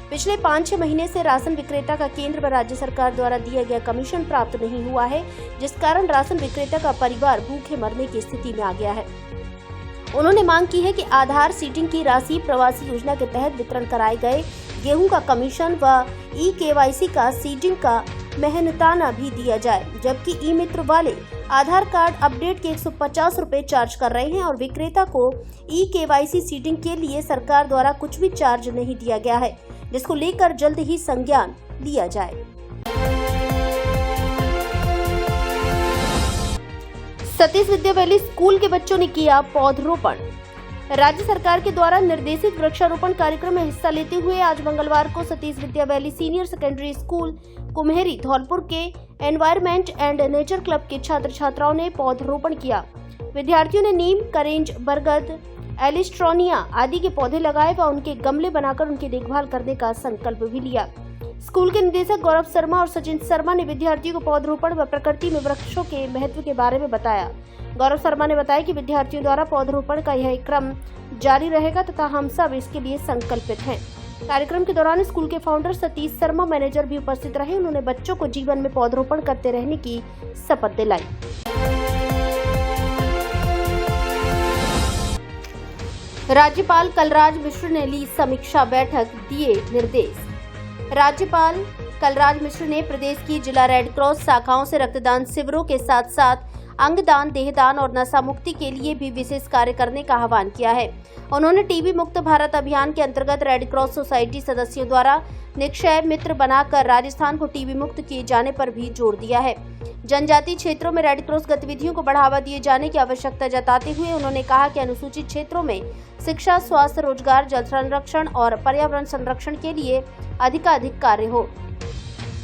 A: पिछले 5-6 महीने से राशन विक्रेता का केंद्र व राज्य सरकार द्वारा दिया गया कमीशन प्राप्त नहीं हुआ है, जिस कारण राशन विक्रेता का परिवार भूखे मरने की स्थिति में आ गया है। उन्होंने मांग की है कि आधार सीडिंग की राशि प्रवासी योजना के तहत वितरण कराए गए गेहूं का कमीशन व ई-केवाईसी का सीडिंग का मेहनताना भी दिया जाए, जबकि ई मित्र वाले आधार कार्ड अपडेट के 150 रुपए चार्ज कर रहे हैं और विक्रेता को ई-केवाईसी सीडिंग के लिए सरकार द्वारा कुछ भी चार्ज नहीं दिया गया है, जिसको लेकर जल्द ही संज्ञान लिया जाए। सतीश विद्या वैली स्कूल के बच्चों ने किया पौधरोपण। राज्य सरकार के द्वारा निर्देशित वृक्षारोपण कार्यक्रम में हिस्सा लेते हुए आज मंगलवार को Satish Vidya valley senior secondary school Kumheri Dholpur के एनवायरमेंट एंड नेचर क्लब के छात्र छात्राओं ने पौधरोपण किया। विद्यार्थियों ने नीम, करेंज, बरगद, एलिस्ट्रोनिया आदि के पौधे लगाए व उनके गमले बनाकर उनकी देखभाल करने का संकल्प भी लिया। स्कूल के निदेशक गौरव शर्मा और सचिन शर्मा ने विद्यार्थियों को पौधरोपण व प्रकृति में वृक्षों के महत्व के बारे में बताया। गौरव शर्मा ने बताया कि विद्यार्थियों द्वारा पौधरोपण का यह क्रम जारी रहेगा तथा हम सब इसके लिए संकल्पित हैं। कार्यक्रम के दौरान स्कूल के फाउंडर सतीश शर्मा मैनेजर भी उपस्थित रहे। उन्होंने बच्चों को जीवन में पौधरोपण करते रहने की शपथ दिलाई। राज्यपाल कलराज मिश्र ने ली समीक्षा बैठक, दिए निर्देश। राज्यपाल कलराज मिश्र ने प्रदेश की जिला रेड क्रॉस शाखाओं से रक्तदान शिविरों के साथ साथ अंगदान, देहदान और नशा मुक्ति के लिए भी विशेष कार्य करने का आह्वान किया है। उन्होंने टीबी मुक्त भारत अभियान के अंतर्गत रेड क्रॉस सोसाइटी सदस्यों द्वारा निक्षय मित्र बनाकर राजस्थान को टीबी मुक्त किए जाने पर भी जोर दिया है। जनजातीय क्षेत्रों में रेड क्रॉस गतिविधियों को बढ़ावा दिए जाने की आवश्यकता जताते हुए उन्होंने कहा कि अनुसूचित क्षेत्रों में शिक्षा, स्वास्थ्य, रोजगार, जल संरक्षण और पर्यावरण संरक्षण के लिए अधिकाधिक कार्य हो।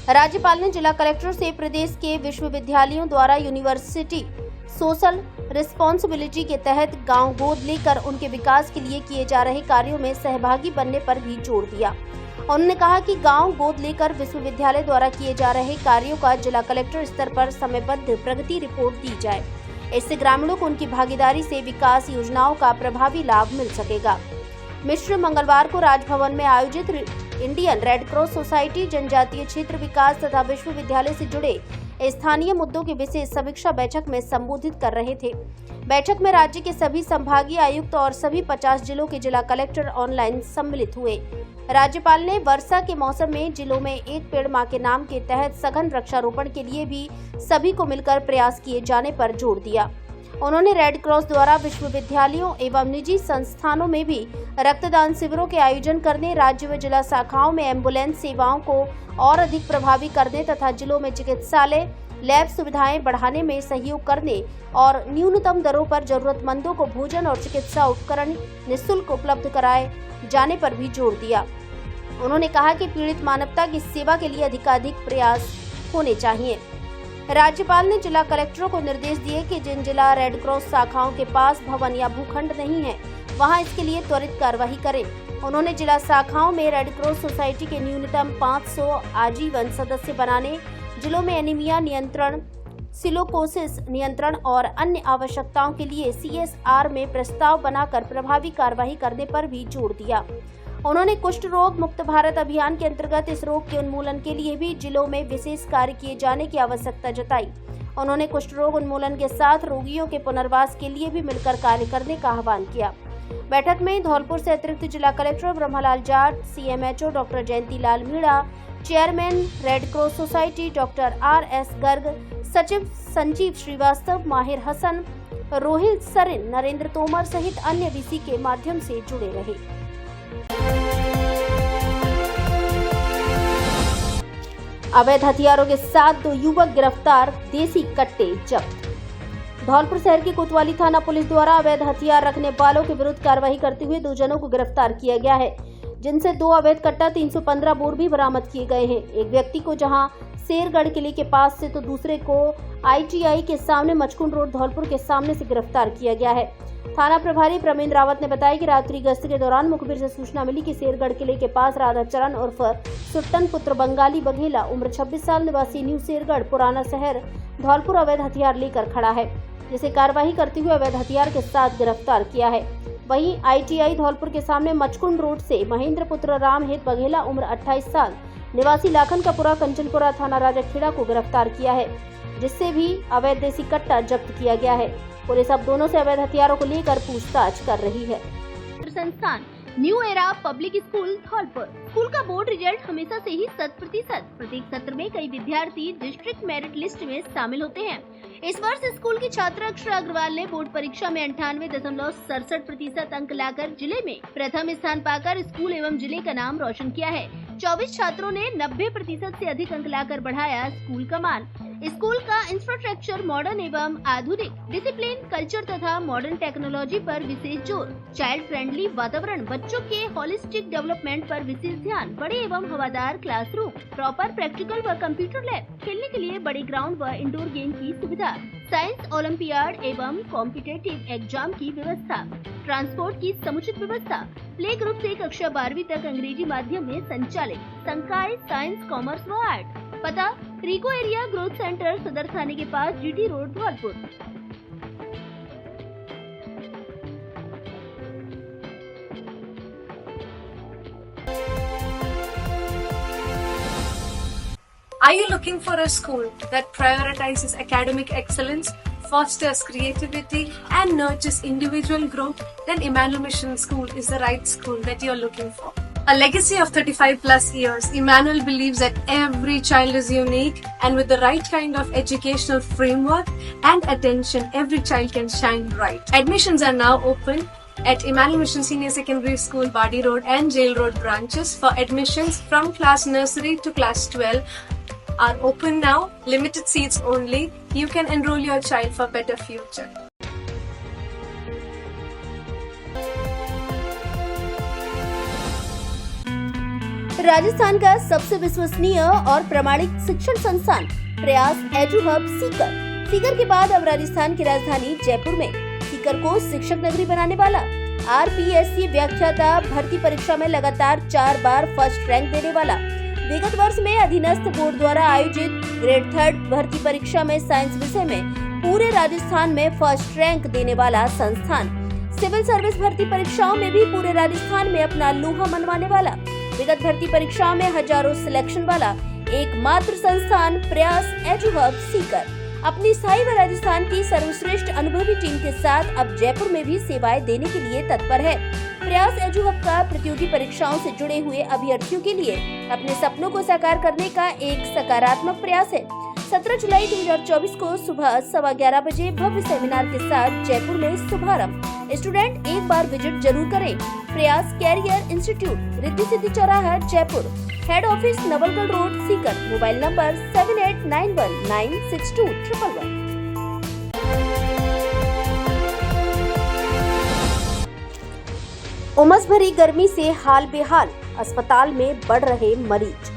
A: राज्यपाल ने जिला कलेक्टर से प्रदेश के विश्वविद्यालयों द्वारा यूनिवर्सिटी सोशल रिस्पॉन्सिबिलिटी के तहत गांव गोद लेकर उनके विकास के लिए किए जा रहे कार्यों में सहभागी बनने पर भी जोर दिया। उन्होंने कहा कि गांव गोद लेकर विश्वविद्यालय द्वारा किए जा रहे कार्यों का जिला कलेक्टर स्तर पर समयबद्ध प्रगति रिपोर्ट दी जाए। इससे ग्रामीणों को उनकी भागीदारी से विकास योजनाओं का प्रभावी लाभ मिल सकेगा। मिश्र मंगलवार को राजभवन में आयोजित इंडियन रेड क्रॉस सोसाइटी जनजातीय क्षेत्र विकास तथा विश्वविद्यालय से जुड़े स्थानीय मुद्दों की विशेष समीक्षा बैठक में संबोधित कर रहे थे। बैठक में राज्य के सभी संभागीय आयुक्त और सभी 50 जिलों के जिला कलेक्टर ऑनलाइन सम्मिलित हुए। राज्यपाल ने वर्षा के मौसम में जिलों में एक पेड़ मां के नाम के तहत सघन वृक्षारोपण के लिए भी सभी को मिलकर प्रयास किए जाने पर जोर दिया। उन्होंने रेड क्रॉस द्वारा विश्वविद्यालयों एवं निजी संस्थानों में भी रक्तदान शिविरों के आयोजन करने, राज्य व जिला शाखाओं में एम्बुलेंस सेवाओं को और अधिक प्रभावी करने तथा जिलों में चिकित्सालय लैब सुविधाएं बढ़ाने में सहयोग करने और न्यूनतम दरों पर जरूरतमंदों को भोजन और चिकित्सा उपकरण निःशुल्क उपलब्ध कराए जाने पर भी जोर दिया। उन्होंने कहा कि पीड़ित मानवता की सेवा के लिए अधिकाधिक प्रयास होने चाहिए। राज्यपाल ने जिला कलेक्टरों को निर्देश दिए कि जिन जिला रेड क्रॉस शाखाओं के पास भवन या भूखंड नहीं है, वहां इसके लिए त्वरित कार्रवाई करें। उन्होंने जिला शाखाओं में रेड क्रॉस सोसाइटी के न्यूनतम 500 आजीवन सदस्य बनाने, जिलों में एनीमिया नियंत्रण, सिलोकोसिस नियंत्रण और अन्य आवश्यकताओं के लिए CSR में प्रस्ताव बनाकर प्रभावी कार्रवाई करने पर भी जोर दिया। उन्होंने कुष्ठ रोग मुक्त भारत अभियान के अंतर्गत इस रोग के उन्मूलन के लिए भी जिलों में विशेष कार्य किए जाने की आवश्यकता जताई। उन्होंने कुष्ठ रोग उन्मूलन के साथ रोगियों के पुनर्वास के लिए भी मिलकर कार्य करने का आह्वान किया। बैठक में धौलपुर से अतिरिक्त जिला collector Brahmalal Jat, CMHO doctor Jayanti Lal Meena, chairman red cross society doctor RS Garg, सचिव संजीव श्रीवास्तव, माहिर हसन, रोहित सरिन, नरेंद्र तोमर सहित अन्य VC के माध्यम से जुड़े रहे। अवैध हथियारों के साथ 2 युवक गिरफ्तार, देसी कट्टे जब्त। धौलपुर शहर की कोतवाली थाना पुलिस द्वारा अवैध हथियार रखने वालों के विरुद्ध कार्रवाई करते हुए 2 जनों को गिरफ्तार किया गया है, जिनसे 2 अवैध कट्टा 315 बोर भी बरामद किए गए हैं। एक व्यक्ति को जहां शेरगढ़ किले के पास से तो दूसरे को ITI के सामने मचकुंड रोड धौलपुर के सामने से गिरफ्तार किया गया है। थाना प्रभारी प्रवीण रावत ने बताया कि रात्रि गश्त के दौरान मुखबिर से सूचना मिली कि शेरगढ़ किले के पास राधाचरण उर्फ सुट्टन पुत्र बंगाली बघेला उम्र 26 साल निवासी न्यू शेरगढ़ पुराना शहर धौलपुर अवैध हथियार लेकर खड़ा है, जिसे कार्यवाही करते हुए अवैध हथियार के साथ गिरफ्तार किया है। वहीं ITI धौलपुर के सामने मचकुंड रोड से महेंद्र पुत्र रामहित बघेला उम्र 28 साल निवासी लाखन का पुरा कंचनपुरा थाना राजाखेड़ा को गिरफ्तार किया है, जिससे भी अवैध देसी कट्टा जब्त किया गया है। पुलिस अब दोनों से अवैध हथियारों को लेकर पूछताछ कर रही है।
E: संस्थान new era public school Dholpur. School का बोर्ड रिजल्ट हमेशा से ही 100%। प्रत्येक सत्र में कई विद्यार्थी डिस्ट्रिक्ट मेरिट लिस्ट में शामिल होते हैं। इस वर्ष स्कूल की छात्रा अक्षरा अग्रवाल ने बोर्ड परीक्षा में 98.67% अंक लाकर जिले में प्रथम स्थान पाकर स्कूल एवं जिले का नाम रोशन किया है। 24 छात्रों ने 90% से अधिक अंक लाकर बढ़ाया स्कूल का मान। स्कूल का इंफ्रास्ट्रक्चर मॉडर्न एवं आधुनिक, डिसिप्लिन, कल्चर तथा मॉडर्न टेक्नोलॉजी पर विशेष जोर, चाइल्ड फ्रेंडली वातावरण, बच्चों के होलिस्टिक डेवलपमेंट पर विशेष ध्यान, बड़े एवं हवादार क्लासरूम, प्रॉपर प्रैक्टिकल व कंप्यूटर लैब, खेलने के लिए बड़े ग्राउंड व इंडोर गेम की सुविधा, साइंस ओलंपियाड एवं कॉम्पिटिटिव एग्जाम की व्यवस्था, ट्रांसपोर्ट की समुचित व्यवस्था, प्ले ग्रुप से कक्षा 12वीं तक अंग्रेजी माध्यम में संचालित, संकाय साइंस कॉमर्स व आर्ट। पता रिको एरिया ग्रोथ सेंटर, सदर थाने के पास, GT road Dholpur.
L: Are you looking for a school that prioritizes academic excellence, fosters creativity and nurtures individual growth? Then Emmanuel Mission School is the right school that you're looking for. A legacy of 35 plus years, Emmanuel believes that every child is unique, and with the right kind of educational framework and attention, every child can shine bright. Admissions are now open at Emmanuel Mission Senior Secondary School, Badi Road and Jail Road branches. For admissions from class nursery to class 12 are open now, limited seats only. You can enroll your child for better future.
A: Rajasthan का सबसे विश्वसनीय और प्रामाणिक शिक्षण संस्थान प्रयास एजुहब सीकर सीकर के बाद अब राजस्थान की राजधानी जयपुर में सीकर को शिक्षक नगरी बनाने वाला आरपीएससी व्याख्याता भर्ती परीक्षा में लगातार 4 बार फर्स्ट रैंक देने वाला, विगत वर्ष में अधीनस्थ बोर्ड द्वारा आयोजित ग्रेड 3 भर्ती परीक्षा में साइंस विषय में पूरे राजस्थान में फर्स्ट रैंक देने वाला संस्थान, सिविल सर्विस भर्ती परीक्षाओं में भी पूरे राजस्थान में अपना लोहा मनवाने वाला, विगत भर्ती परीक्षाओं में हजारों सिलेक्शन वाला एकमात्र संस्थान प्रयास एजुहब सीकर अपनी स्थायी व राजस्थान की सर्वश्रेष्ठ अनुभवी टीम के साथ अब जयपुर में भी सेवाएं देने के लिए तत्पर है। प्रयास एजुहब का प्रतियोगी परीक्षाओं से जुड़े हुए अभ्यर्थियों के लिए अपने सपनों को साकार करने का एक सकारात्मक प्रयास है। 17 जुलाई 2024 को सुबह 11:15 बजे भव्य सेमिनार के साथ जयपुर में शुभारंभ। स्टूडेंट एक बार विजिट जरूर करें। प्रयास कैरियर इंस्टीट्यूट, रिद्धि सिद्धि चौराहा, Jaipur. Head office Nawalgarh road, Sikar. Mobile number 7891962111। उमस भरी गर्मी से हाल बेहाल, अस्पताल में बढ़ रहे मरीज।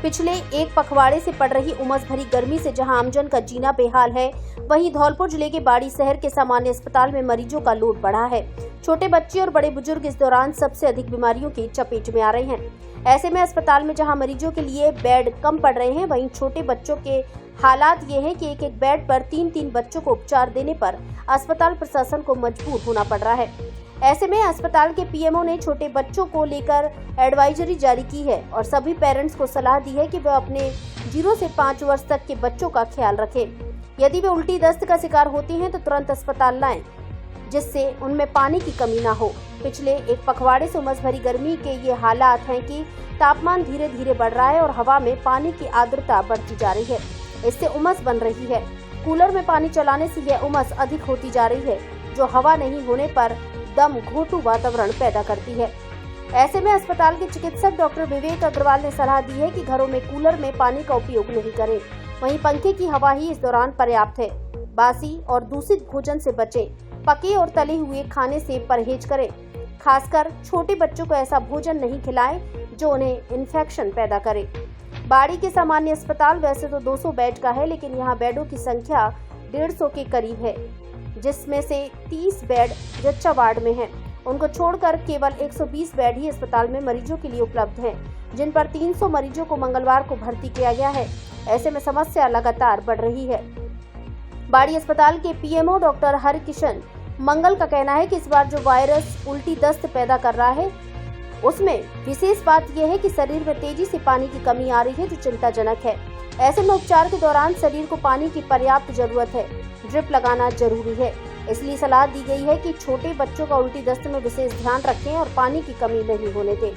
A: पिछले एक पखवाड़े से पड़ रही उमस भरी गर्मी से जहां आमजन का जीना बेहाल है, वहीं धौलपुर जिले के बाड़ी शहर के सामान्य अस्पताल में मरीजों का लोड बढ़ा है। छोटे बच्चे और बड़े बुजुर्ग इस दौरान सबसे अधिक बीमारियों की चपेट में आ रहे हैं। ऐसे में अस्पताल में जहां मरीजों के लिए बेड कम पड़ रहे हैं, वहीं छोटे बच्चों के हालात ये हैं कि एक एक बेड पर 3-3 बच्चों को उपचार देने पर अस्पताल प्रशासन को मजबूर होना पड़ रहा है। ऐसे में अस्पताल के पीएमओ ने छोटे बच्चों को लेकर एडवाइजरी जारी की है और सभी पेरेंट्स को सलाह दी है कि वे अपने 0 से 5 वर्ष तक के बच्चों का ख्याल रखें। यदि वे उल्टी दस्त का शिकार होते हैं तो तुरंत अस्पताल लाएं, जिससे उनमें पानी की कमी न हो। पिछले एक पखवाड़े से उमस भरी गर्मी के ये हालात हैं कि तापमान धीरे धीरे बढ़ रहा है और हवा में पानी की आर्द्रता बढ़ती जा रही है। इससे उमस बन रही है। कूलर में पानी चलाने से यह उमस अधिक होती जा रही है, जो हवा नहीं होने पर दम घोटू वातावरण पैदा करती है। ऐसे में अस्पताल के चिकित्सक डॉक्टर विवेक अग्रवाल ने सलाह दी है कि घरों में कूलर में पानी का उपयोग नहीं करें, वहीं पंखे की हवा ही इस दौरान पर्याप्त है। बासी और दूषित भोजन से बचें, पके और तले हुए खाने से परहेज करें। खासकर छोटे बच्चों को ऐसा भोजन नहीं खिलाएं जो उन्हें इन्फेक्शन पैदा करे। बाड़ी के सामान्य अस्पताल वैसे तो 200 बेड का है, लेकिन यहाँ बेडों की संख्या 150 के करीब है, जिसमें से 30 बेड जच्चा वार्ड में हैं। उनको छोड़कर केवल 120 बेड ही अस्पताल में मरीजों के लिए उपलब्ध हैं, जिन पर 300 मरीजों को मंगलवार को भर्ती किया गया है। ऐसे में समस्या लगातार बढ़ रही है। बाड़ी अस्पताल के पीएमओ डॉक्टर हरकिशन मंगल का कहना है कि इस बार जो वायरस उल्टी दस्त पैदा कर रहा है, उसमें विशेष बात यह है कि शरीर में तेजी से पानी की कमी आ रही है, जो चिंताजनक है। ऐसे में उपचार के दौरान शरीर को पानी की पर्याप्त जरूरत है। ड्रिप लगाना जरूरी है। इसलिए सलाह दी गई है कि छोटे बच्चों का उल्टी दस्त में विशेष ध्यान रखें और पानी की कमी नहीं होने दें।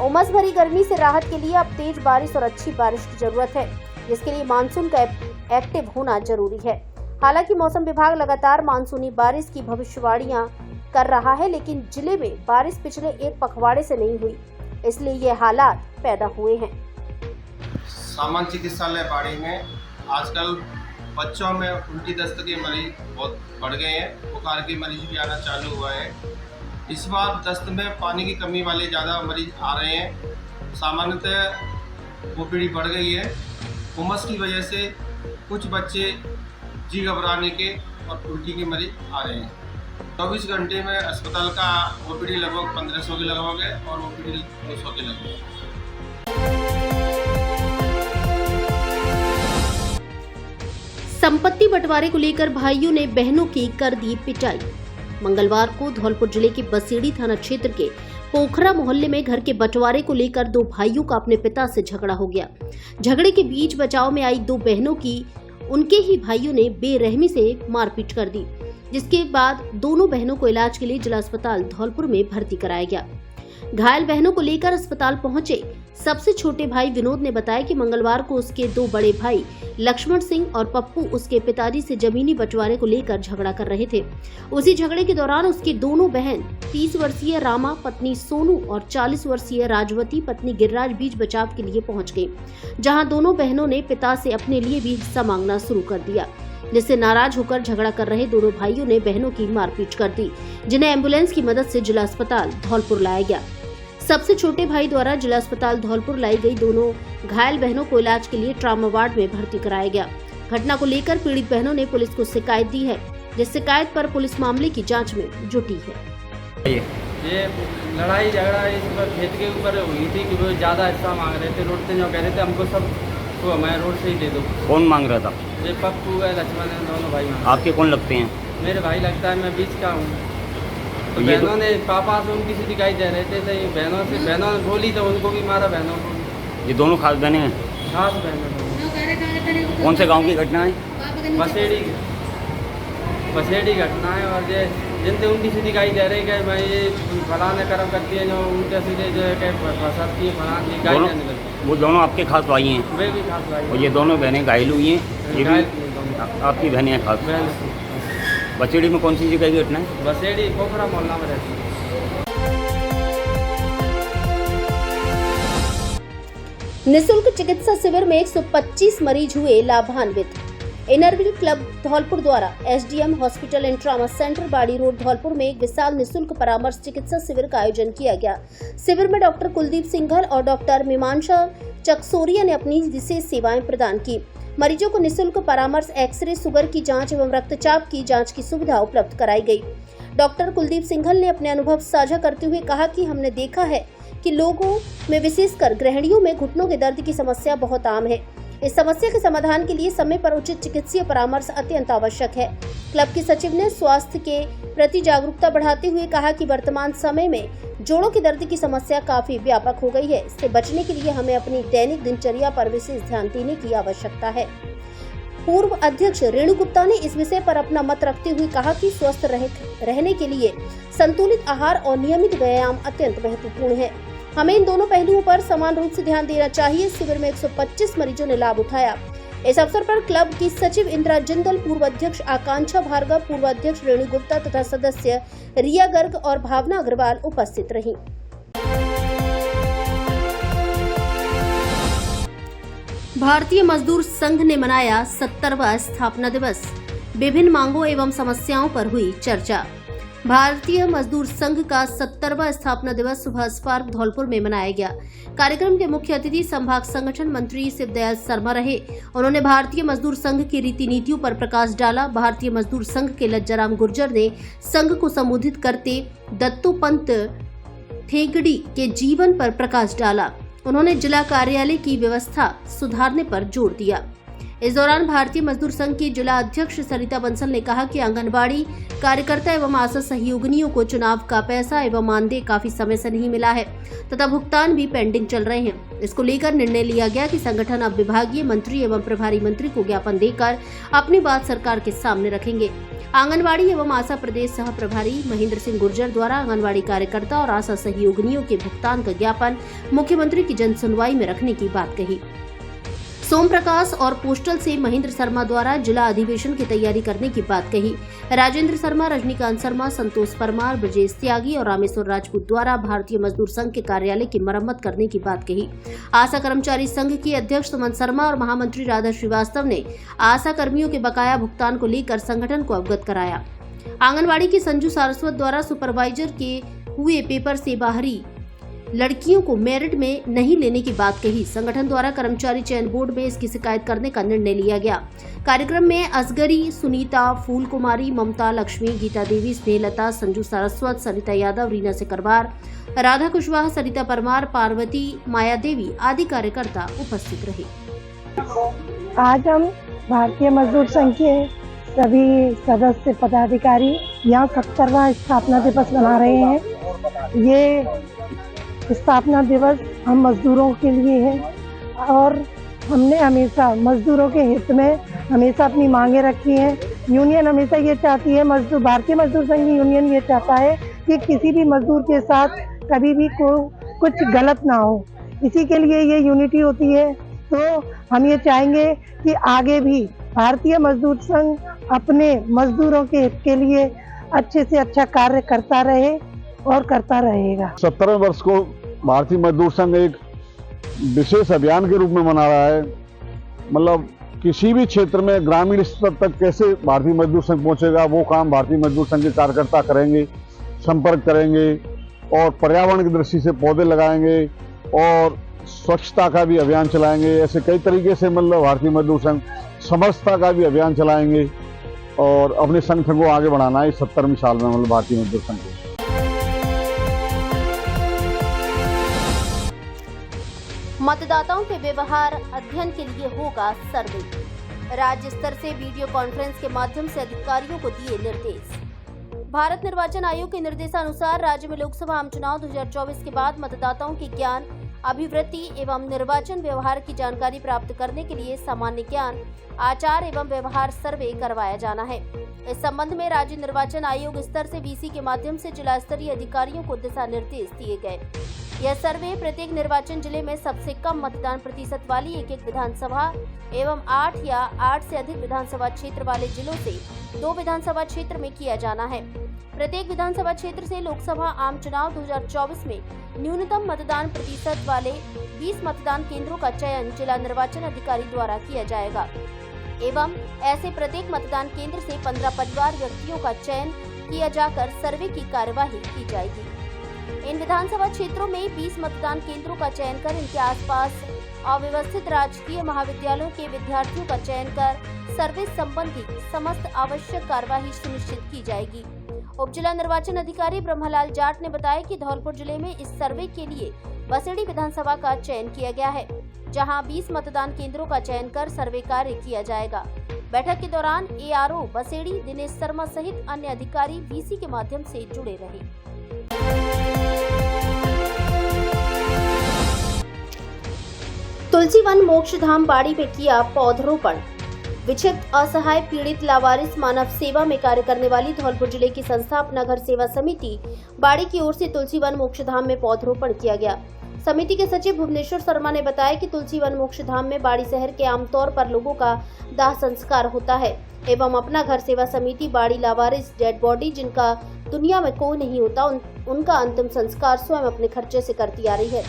A: उमस भरी गर्मी से राहत के लिए अब तेज बारिश और अच्छी बारिश की जरूरत है, जिसके लिए मानसून का एक्टिव होना जरूरी है। हालांकि मौसम विभाग लगातार मानसूनी बारिश की भविष्यवाणियां कर रहा है, लेकिन जिले में बारिश पिछले एक पखवाड़े से नहीं हुई, इसलिए ये हालात पैदा हुए हैं।
J: सामान्य चिकित्सालय बाड़ी में आजकल बच्चों में उल्टी दस्त के मरीज बहुत बढ़ गए हैं। बुखार के मरीज भी आना चालू हुआ है। इस बार दस्त में पानी की कमी वाले ज़्यादा मरीज आ रहे हैं। सामान्यतः ओपीडी बढ़ गई है। उमस की वजह से कुछ बच्चे जी घबराने के और उल्टी के मरीज आ रहे हैं। 24 घंटे में अस्पताल का ओपीडी लगभग 1500 के लगभग है और ओपीडी 200 के लगभग है।
A: संपत्ति बंटवारे को लेकर भाइयों ने बहनों की कर दी पिटाई। मंगलवार को धौलपुर जिले के बसेड़ी थाना क्षेत्र के पोखरा मोहल्ले में घर के बंटवारे को लेकर 2 भाइयों का अपने पिता से झगड़ा हो गया। झगड़े के बीच बचाव में आई 2 बहनों की उनके ही भाइयों ने बेरहमी से मारपीट कर दी, जिसके बाद दोनों बहनों को इलाज के लिए जिला अस्पताल धौलपुर में भर्ती कराया गया। घायल बहनों को लेकर अस्पताल पहुंचे सबसे छोटे भाई विनोद ने बताया कि मंगलवार को उसके 2 बड़े भाई लक्ष्मण सिंह और पप्पू उसके पिताजी से जमीनी बंटवारे को लेकर झगड़ा कर रहे थे। उसी झगड़े के दौरान उसकी दोनों बहन 30 वर्षीय रामा पत्नी सोनू और 40 वर्षीय राजवती पत्नी गिरिराज बीच बचाव के लिए पहुंच गई, जहां दोनों बहनों ने पिता से अपने लिए भी हिस्सा मांगना शुरू कर दिया, जिससे नाराज होकर झगड़ा कर रहे दोनों भाइयों ने बहनों की मारपीट कर दी, जिन्हें एम्बुलेंस की मदद से जिला अस्पताल धौलपुर लाया गया। सबसे छोटे भाई द्वारा जिला अस्पताल धौलपुर लाई गई दोनों घायल बहनों को इलाज के लिए ट्रॉमा वार्ड में भर्ती कराया गया। घटना को लेकर पीड़ित बहनों ने पुलिस को शिकायत दी है, जिस शिकायत पर पुलिस मामले की जांच में जुटी है।
B: ये लड़ाई झगड़ा इस पर खेत के ऊपर हुई थी कि वो ज़्यादा हिस्सा मांग रहे थे, रोड से जो कह रहे थे हमको सब तो हमें रोड से ही दे दो।
C: कौन मांग रहा था?
B: ये पप्पू है, लक्ष्मण है, दोनों भाई मांग।
C: आपके कौन लगते हैं?
B: मेरे भाई लगता है, मैं बीच का हूँ। तो बहनों ने पापा से उनकी सी दिखाई दे रहे थे, तो ये बहनों ने बोली तो उनको भी मारा, बहनों को।
C: ये दोनों खास बहनें हैं?
B: खास बहनों।
C: कौन से गांव की घटना है?
B: बसेड़ी घटना है। और ये जिनसे उनकी सी दिखाई दे रही है भाई ये फलाने कर्म करती है, जो उनके सीधे जो है फंसाती है, फलाने की गाय जाने लगती।
C: वो दोनों आपके खास भाई हैं?
B: वे भी खास भाई।
C: और ये दोनों बहनें घायल हुई हैं? ये भी आपकी बहनें हैं खास? बसेड़ी में कौन सी जगह की घटना है?
B: बसेड़ी पोखरा मोहल्ला में रहती है।
A: निःशुल्क चिकित्सा शिविर में 125 मरीज हुए लाभान्वित। इनरव्हील क्लब धौलपुर द्वारा SDM hospital and trauma centre बाड़ी रोड धौलपुर में एक विशाल निःशुल्क परामर्श चिकित्सा शिविर का आयोजन किया गया। शिविर में डॉक्टर कुलदीप सिंघल और डॉक्टर मीमांसा चकसोरिया ने अपनी विशेष सेवाएं प्रदान की। मरीजों को निःशुल्क परामर्श, एक्सरे, शुगर की जांच एवं रक्तचाप की जांच की सुविधा उपलब्ध कराई गई। डॉक्टर कुलदीप सिंघल ने अपने अनुभव साझा करते हुए कहा कि हमने देखा है कि लोगों में विशेषकर गृहिणियों में घुटनों के दर्द की समस्या बहुत आम है। इस समस्या के समाधान के लिए समय पर उचित चिकित्सीय परामर्श अत्यंत आवश्यक है। क्लब की सचिव ने स्वास्थ्य के प्रति जागरूकता बढ़ाते हुए कहा कि वर्तमान समय में जोड़ों के दर्द की समस्या काफी व्यापक हो गई है। इससे बचने के लिए हमें अपनी दैनिक दिनचर्या पर विशेष ध्यान देने की आवश्यकता है। पूर्व अध्यक्ष रेणु गुप्ता ने इस विषय पर अपना मत रखते हुए कहा कि स्वस्थ रहने के लिए संतुलित आहार और नियमित व्यायाम अत्यंत महत्वपूर्ण है। हमें इन दोनों पहलुओं पर समान रूप से ध्यान देना चाहिए। शिविर में 125 मरीजों ने लाभ उठाया। इस अवसर पर क्लब की सचिव इंदिरा जिंदल, पूर्व अध्यक्ष आकांक्षा भार्गव, पूर्व अध्यक्ष रेणु गुप्ता तथा सदस्य रिया गर्ग और भावना अग्रवाल उपस्थित रहीं। भारतीय मजदूर संघ ने मनाया 70वां स्थापना दिवस। विभिन्न मांगों एवं समस्याओं पर हुई चर्चा। भारतीय मजदूर संघ का 70वां स्थापना दिवस सुभाष पार्क धौलपुर में मनाया गया। कार्यक्रम के मुख्य अतिथि संभाग संगठन मंत्री शिवदयाल शर्मा रहे। उन्होंने भारतीय मजदूर संघ की रीति नीतियों पर प्रकाश डाला। भारतीय मजदूर संघ के लज्जाराम गुर्जर ने संघ को संबोधित करते दत्तोपंत ठेंगड़ी के जीवन पर प्रकाश डाला। उन्होंने जिला कार्यालय की व्यवस्था सुधारने पर जोर दिया। इस दौरान भारतीय मजदूर संघ की जिला अध्यक्ष सरिता बंसल ने कहा कि आंगनबाड़ी कार्यकर्ता एवं आशा सहयोगिनियों को चुनाव का पैसा एवं मानदेय काफी समय से नहीं मिला है तथा भुगतान भी पेंडिंग चल रहे हैं। इसको लेकर निर्णय लिया गया कि संगठन अब विभागीय मंत्री एवं प्रभारी मंत्री को ज्ञापन देकर अपनी बात सरकार के सामने रखेंगे। आंगनबाड़ी एवं आशा प्रदेश सह प्रभारी महेंद्र सिंह गुर्जर द्वारा आंगनबाड़ी कार्यकर्ता और आशा सहयोगिनियों के भुगतान का ज्ञापन मुख्यमंत्री की जन सुनवाई में रखने की बात कही। सोम प्रकाश और पोस्टल से महेंद्र शर्मा द्वारा जिला अधिवेशन की तैयारी करने की बात कही। राजेंद्र शर्मा, रजनीकांत शर्मा, संतोष परमार, ब्रजेश त्यागी और रामेश्वर राजपूत द्वारा भारतीय मजदूर संघ के कार्यालय की मरम्मत करने की बात कही। आशा कर्मचारी संघ की अध्यक्ष सुमन शर्मा और महामंत्री राधा श्रीवास्तव ने आशा कर्मियों के बकाया भुगतान को लेकर संगठन को अवगत कराया। आंगनबाड़ी की संजू सारस्वत द्वारा सुपरवाइजर के हुए पेपर से बाहरी लड़कियों को मेरिट में नहीं लेने की बात कही। संगठन द्वारा कर्मचारी चयन बोर्ड में इसकी शिकायत करने का निर्णय लिया गया। कार्यक्रम में असगरी, सुनीता, फूल कुमारी, ममता, लक्ष्मी, गीता देवी, स्नेहलता, संजू सारस्वत, सरिता यादव, रीना सिकरवार, राधा कुशवाहा, सरिता परमार, पार्वती, माया देवी आदि कार्यकर्ता उपस्थित रहे।
M: आज हम भारतीय मजदूर संघ के सभी सदस्य पदाधिकारी यहाँ 70वां स्थापना दिवस मना रहे हैं। ये स्थापना दिवस हम मजदूरों के लिए है और हमने हमेशा मजदूरों के हित में हमेशा अपनी मांगे रखी हैं। यूनियन हमेशा ये चाहती है, भारतीय मजदूर संघ की यूनियन ये चाहता है कि किसी भी मजदूर के साथ कभी भी कुछ गलत ना हो। इसी के लिए ये यूनिटी होती है। तो हम ये चाहेंगे कि आगे भी भारतीय मजदूर संघ अपने मजदूरों के हित के लिए अच्छे से अच्छा कार्य करता रहे और करता रहेगा।
N: 70वें वर्ष को भारतीय मजदूर संघ एक विशेष अभियान के रूप में मना रहा है। मतलब किसी भी क्षेत्र में ग्रामीण स्तर तक कैसे भारतीय मजदूर संघ पहुंचेगा, वो काम भारतीय मजदूर संघ के कार्यकर्ता करेंगे, संपर्क करेंगे और पर्यावरण की दृष्टि से पौधे लगाएंगे और स्वच्छता का भी अभियान चलाएंगे। ऐसे कई तरीके से मतलब भारतीय मजदूर संघ समरसता का भी अभियान चलाएंगे और अपने संगठन को आगे बढ़ाना है 70वीं साल में मतलब भारतीय मजदूर संघ को।
A: मतदाताओं के व्यवहार अध्ययन के लिए होगा सर्वे। राज्य स्तर से वीडियो कॉन्फ्रेंस के माध्यम से अधिकारियों को दिए निर्देश। भारत निर्वाचन आयोग के निर्देशानुसार राज्य में लोकसभा आम चुनाव 2024 के बाद मतदाताओं के ज्ञान, अभिवृत्ति एवं निर्वाचन व्यवहार की जानकारी प्राप्त करने के लिए सामान्य ज्ञान, आचार एवं व्यवहार सर्वे करवाया जाना है। इस संबंध में राज्य निर्वाचन आयोग स्तर से वीसी के माध्यम से जिला स्तरीय अधिकारियों को दिशा निर्देश दिए गए। यह सर्वे प्रत्येक निर्वाचन जिले में सबसे कम मतदान प्रतिशत वाली एक विधानसभा एवं 8 या 8 से अधिक विधानसभा क्षेत्र वाले जिलों से 2 विधानसभा क्षेत्र में किया जाना है। प्रत्येक विधानसभा क्षेत्र से लोकसभा आम चुनाव 2024 में न्यूनतम मतदान प्रतिशत वाले 20 मतदान केंद्रों का चयन जिला निर्वाचन अधिकारी द्वारा किया जाएगा एवं ऐसे प्रत्येक मतदान केंद्र से 15 परिवार व्यक्तियों का चयन किया जाकर सर्वे की कार्यवाही की जाएगी। इन विधानसभा क्षेत्रों में 20 मतदान केंद्रों का चयन कर इनके आसपास अव्यवस्थित राजकीय महाविद्यालयों के विद्यार्थियों का चयन कर सर्वे संबंधी समस्त आवश्यक कार्यवाही सुनिश्चित की जाएगी। उप जिला निर्वाचन अधिकारी ब्रह्मलाल जाट ने बताया कि धौलपुर जिले में इस सर्वे के लिए बसेड़ी विधानसभा का चयन किया गया है, जहां 20 मतदान केंद्रों का चयन कर सर्वे कार्य किया जाएगा। बैठक के दौरान ARO बसेड़ी दिनेश शर्मा सहित अन्य अधिकारी वीसी के माध्यम से जुड़े रहे। तुलसीवन मोक्षधाम बाड़ी में किया पौधरोपण। विक्षिप्त, असहाय, पीड़ित, लावारिस मानव सेवा में कार्य करने वाली धौलपुर जिले की संस्था अपना घर सेवा समिति बाड़ी की ओर से तुलसीवन मोक्षधाम में पौधरोपण किया गया। समिति के सचिव भुवनेश्वर शर्मा ने बताया कि तुलसीवन मोक्षधाम में बाड़ी शहर के आमतौर पर लोगों का दाह संस्कार होता है एवं अपना घर सेवा समिति बाड़ी लावारिस डेड बॉडी जिनका दुनिया में कोई नहीं होता उनका अंतिम संस्कार स्वयं अपने खर्चे से करती आ रही है।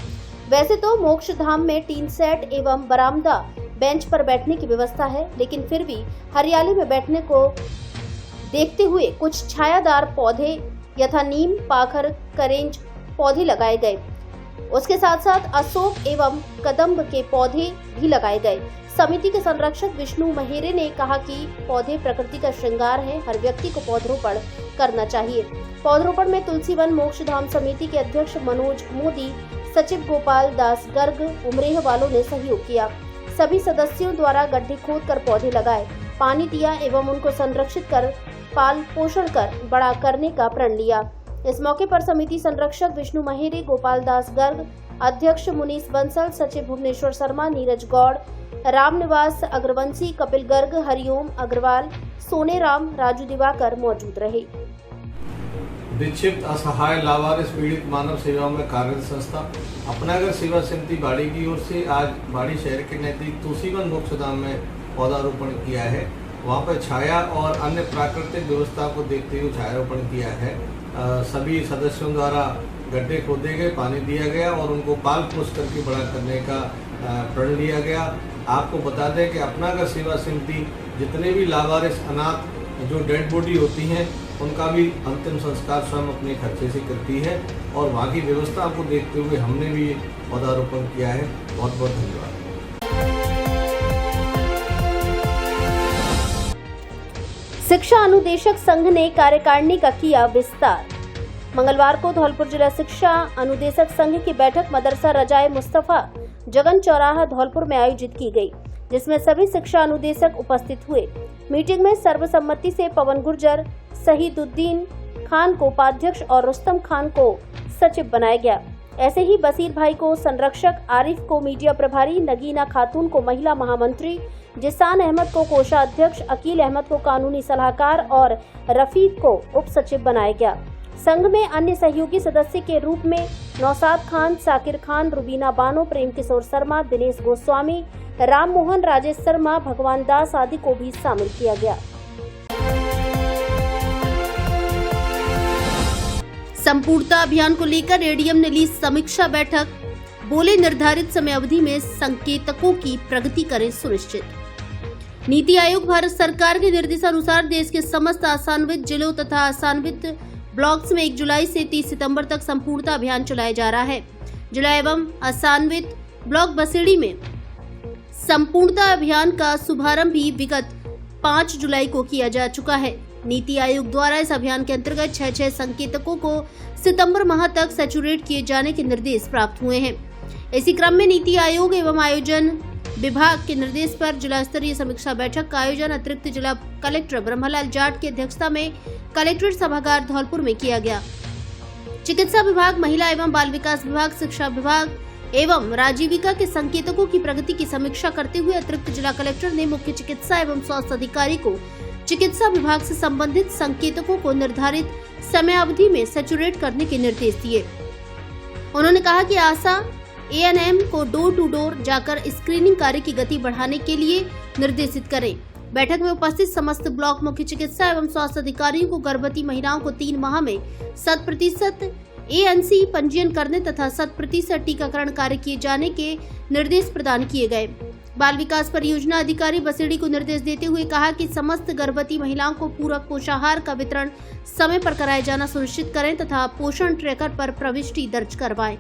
A: वैसे तो मोक्ष धाम में टीन सेट एवं बरामदा बेंच पर बैठने की व्यवस्था है, लेकिन फिर भी हरियाली में बैठने को देखते हुए कुछ छायादार पौधे यथा नीम, पाखर, करेंज पौधे लगाए गए। उसके साथ साथ अशोक एवं कदम्ब के पौधे भी लगाए गए। समिति के संरक्षक विष्णु महेरे ने कहा कि पौधे प्रकृति का श्रृंगार है, हर व्यक्ति को पौधरोपण करना चाहिए। पौधरोपण में तुलसीवन मोक्षधाम समिति के अध्यक्ष मनोज मोदी, सचिव गोपाल दास गर्ग, उमरेह वालों ने सहयोग किया। सभी सदस्यों द्वारा गड्ढे खोदकर पौधे लगाए, पानी दिया एवं उनको संरक्षित कर पाल पोषण कर बड़ा करने का प्रण लिया। इस मौके पर समिति संरक्षक विष्णु महेरे, गोपाल दास गर्ग, अध्यक्ष मुनीश बंसल, सचिव भुवनेश्वर शर्मा, नीरज गौड़, रामनिवास अग्रवंशी, कपिल गर्ग, हरिओम अग्रवाल, सोने राम, राजू दिवाकर मौजूद रहे।
O: विक्षिप्त, असहाय, लावारिस, पीड़ित मानव सेवाओं में कार्यरत संस्था अपना घर सेवा समिति बाड़ी की ओर से आज बाड़ी शहर के नजदीक तुलसीवन मोक्षधाम में पौधारोपण किया है। वहाँ पर छाया और अन्य प्राकृतिक व्यवस्था को देखते हुए छायारोपण किया है। सभी सदस्यों द्वारा गड्ढे खोदे गए, पानी दिया गया और उनको पाल पोष करके बड़ा करने का प्रण लिया गया। आपको बता दें कि अपना घर सेवा समिति जितने भी लावारिस अनाथ जो डेड बॉडी होती हैं उनका भी अंतिम संस्कार स्वयं अपने खर्चे से करती है और वहाँ की व्यवस्था को देखते हुए हमने भी पौधारोपण किया है। बहुत बहुत धन्यवाद।
A: शिक्षा अनुदेशक संघ ने कार्यकारिणी का किया विस्तार। मंगलवार को धौलपुर जिला शिक्षा अनुदेशक संघ की बैठक मदरसा रजाए मुस्तफा जगन चौराहा धौलपुर में आयोजित की गई, जिसमें सभी शिक्षा अनुदेशक उपस्थित हुए। मीटिंग में सर्वसम्मति से पवन गुर्जर, शहीदुद्दीन खान को उपाध्यक्ष और रुस्तम खान को सचिव बनाया गया। ऐसे ही बसीर भाई को संरक्षक, आरिफ को मीडिया प्रभारी, नगीना खातून को महिला महामंत्री, जिसान अहमद को कोषाध्यक्ष, अकील अहमद को कानूनी सलाहकार और रफीक को उप सचिव बनाया गया। संघ में अन्य सहयोगी सदस्य के रूप में नौसाद खान, साकिर खान, रुबीना बानो, प्रेम किशोर शर्मा, दिनेश गोस्वामी, राम मोहन, राजेश शर्मा, भगवान दास आदि को भी शामिल किया गया। संपूर्णता अभियान को लेकर एडीएम ने ली समीक्षा बैठक। बोले, निर्धारित समय अवधि में संकेतकों की प्रगति करें सुनिश्चित। नीति आयोग भारत सरकार के निर्देशानुसार देश के समस्त आसान्वित जिलों तथा आसान्वित ब्लॉक्स में 1 जुलाई से 30 सितंबर तक संपूर्णता अभियान चलाया जा रहा है। जिला एवं आसान्वित ब्लॉक बसेड़ी में संपूर्णता अभियान का शुभारंभ भी विगत 5 जुलाई को किया जा चुका है। नीति आयोग द्वारा इस अभियान के अंतर्गत 6 संकेतकों को सितंबर माह तक सैचुरेट किए जाने के निर्देश प्राप्त हुए हैं। इसी क्रम में नीति आयोग एवं आयोजन विभाग के निर्देश पर जिला स्तरीय समीक्षा बैठक का आयोजन अतिरिक्त जिला कलेक्टर ब्रह्मलाल जाट की अध्यक्षता में कलेक्ट्रेट सभागार धौलपुर में किया गया। चिकित्सा विभाग, महिला एवं बाल विकास विभाग, शिक्षा विभाग एवं राजीविका के संकेतकों की प्रगति की समीक्षा करते हुए अतिरिक्त जिला कलेक्टर ने मुख्य चिकित्सा एवं स्वास्थ्य अधिकारी को चिकित्सा विभाग से संबंधित संकेतकों को निर्धारित समयावधि में सैचुरेट करने के निर्देश दिए। उन्होंने कहा कि आशा एएनएम को डोर टू डोर जाकर स्क्रीनिंग कार्य की गति बढ़ाने के लिए निर्देशित करें। बैठक में उपस्थित समस्त ब्लॉक मुख्य चिकित्सा एवं स्वास्थ्य अधिकारियों को गर्भवती महिलाओं को 3 माह में 100% ANC पंजीयन करने तथा 100% टीकाकरण कार्य किए जाने के निर्देश प्रदान किए गए। बाल विकास परियोजना अधिकारी बसेड़ी को निर्देश देते हुए कहा कि समस्त गर्भवती महिलाओं को पूरक पोषाहार का वितरण समय पर कराया जाना सुनिश्चित करें तथा पोषण ट्रैकर पर प्रविष्टि दर्ज करवाएं।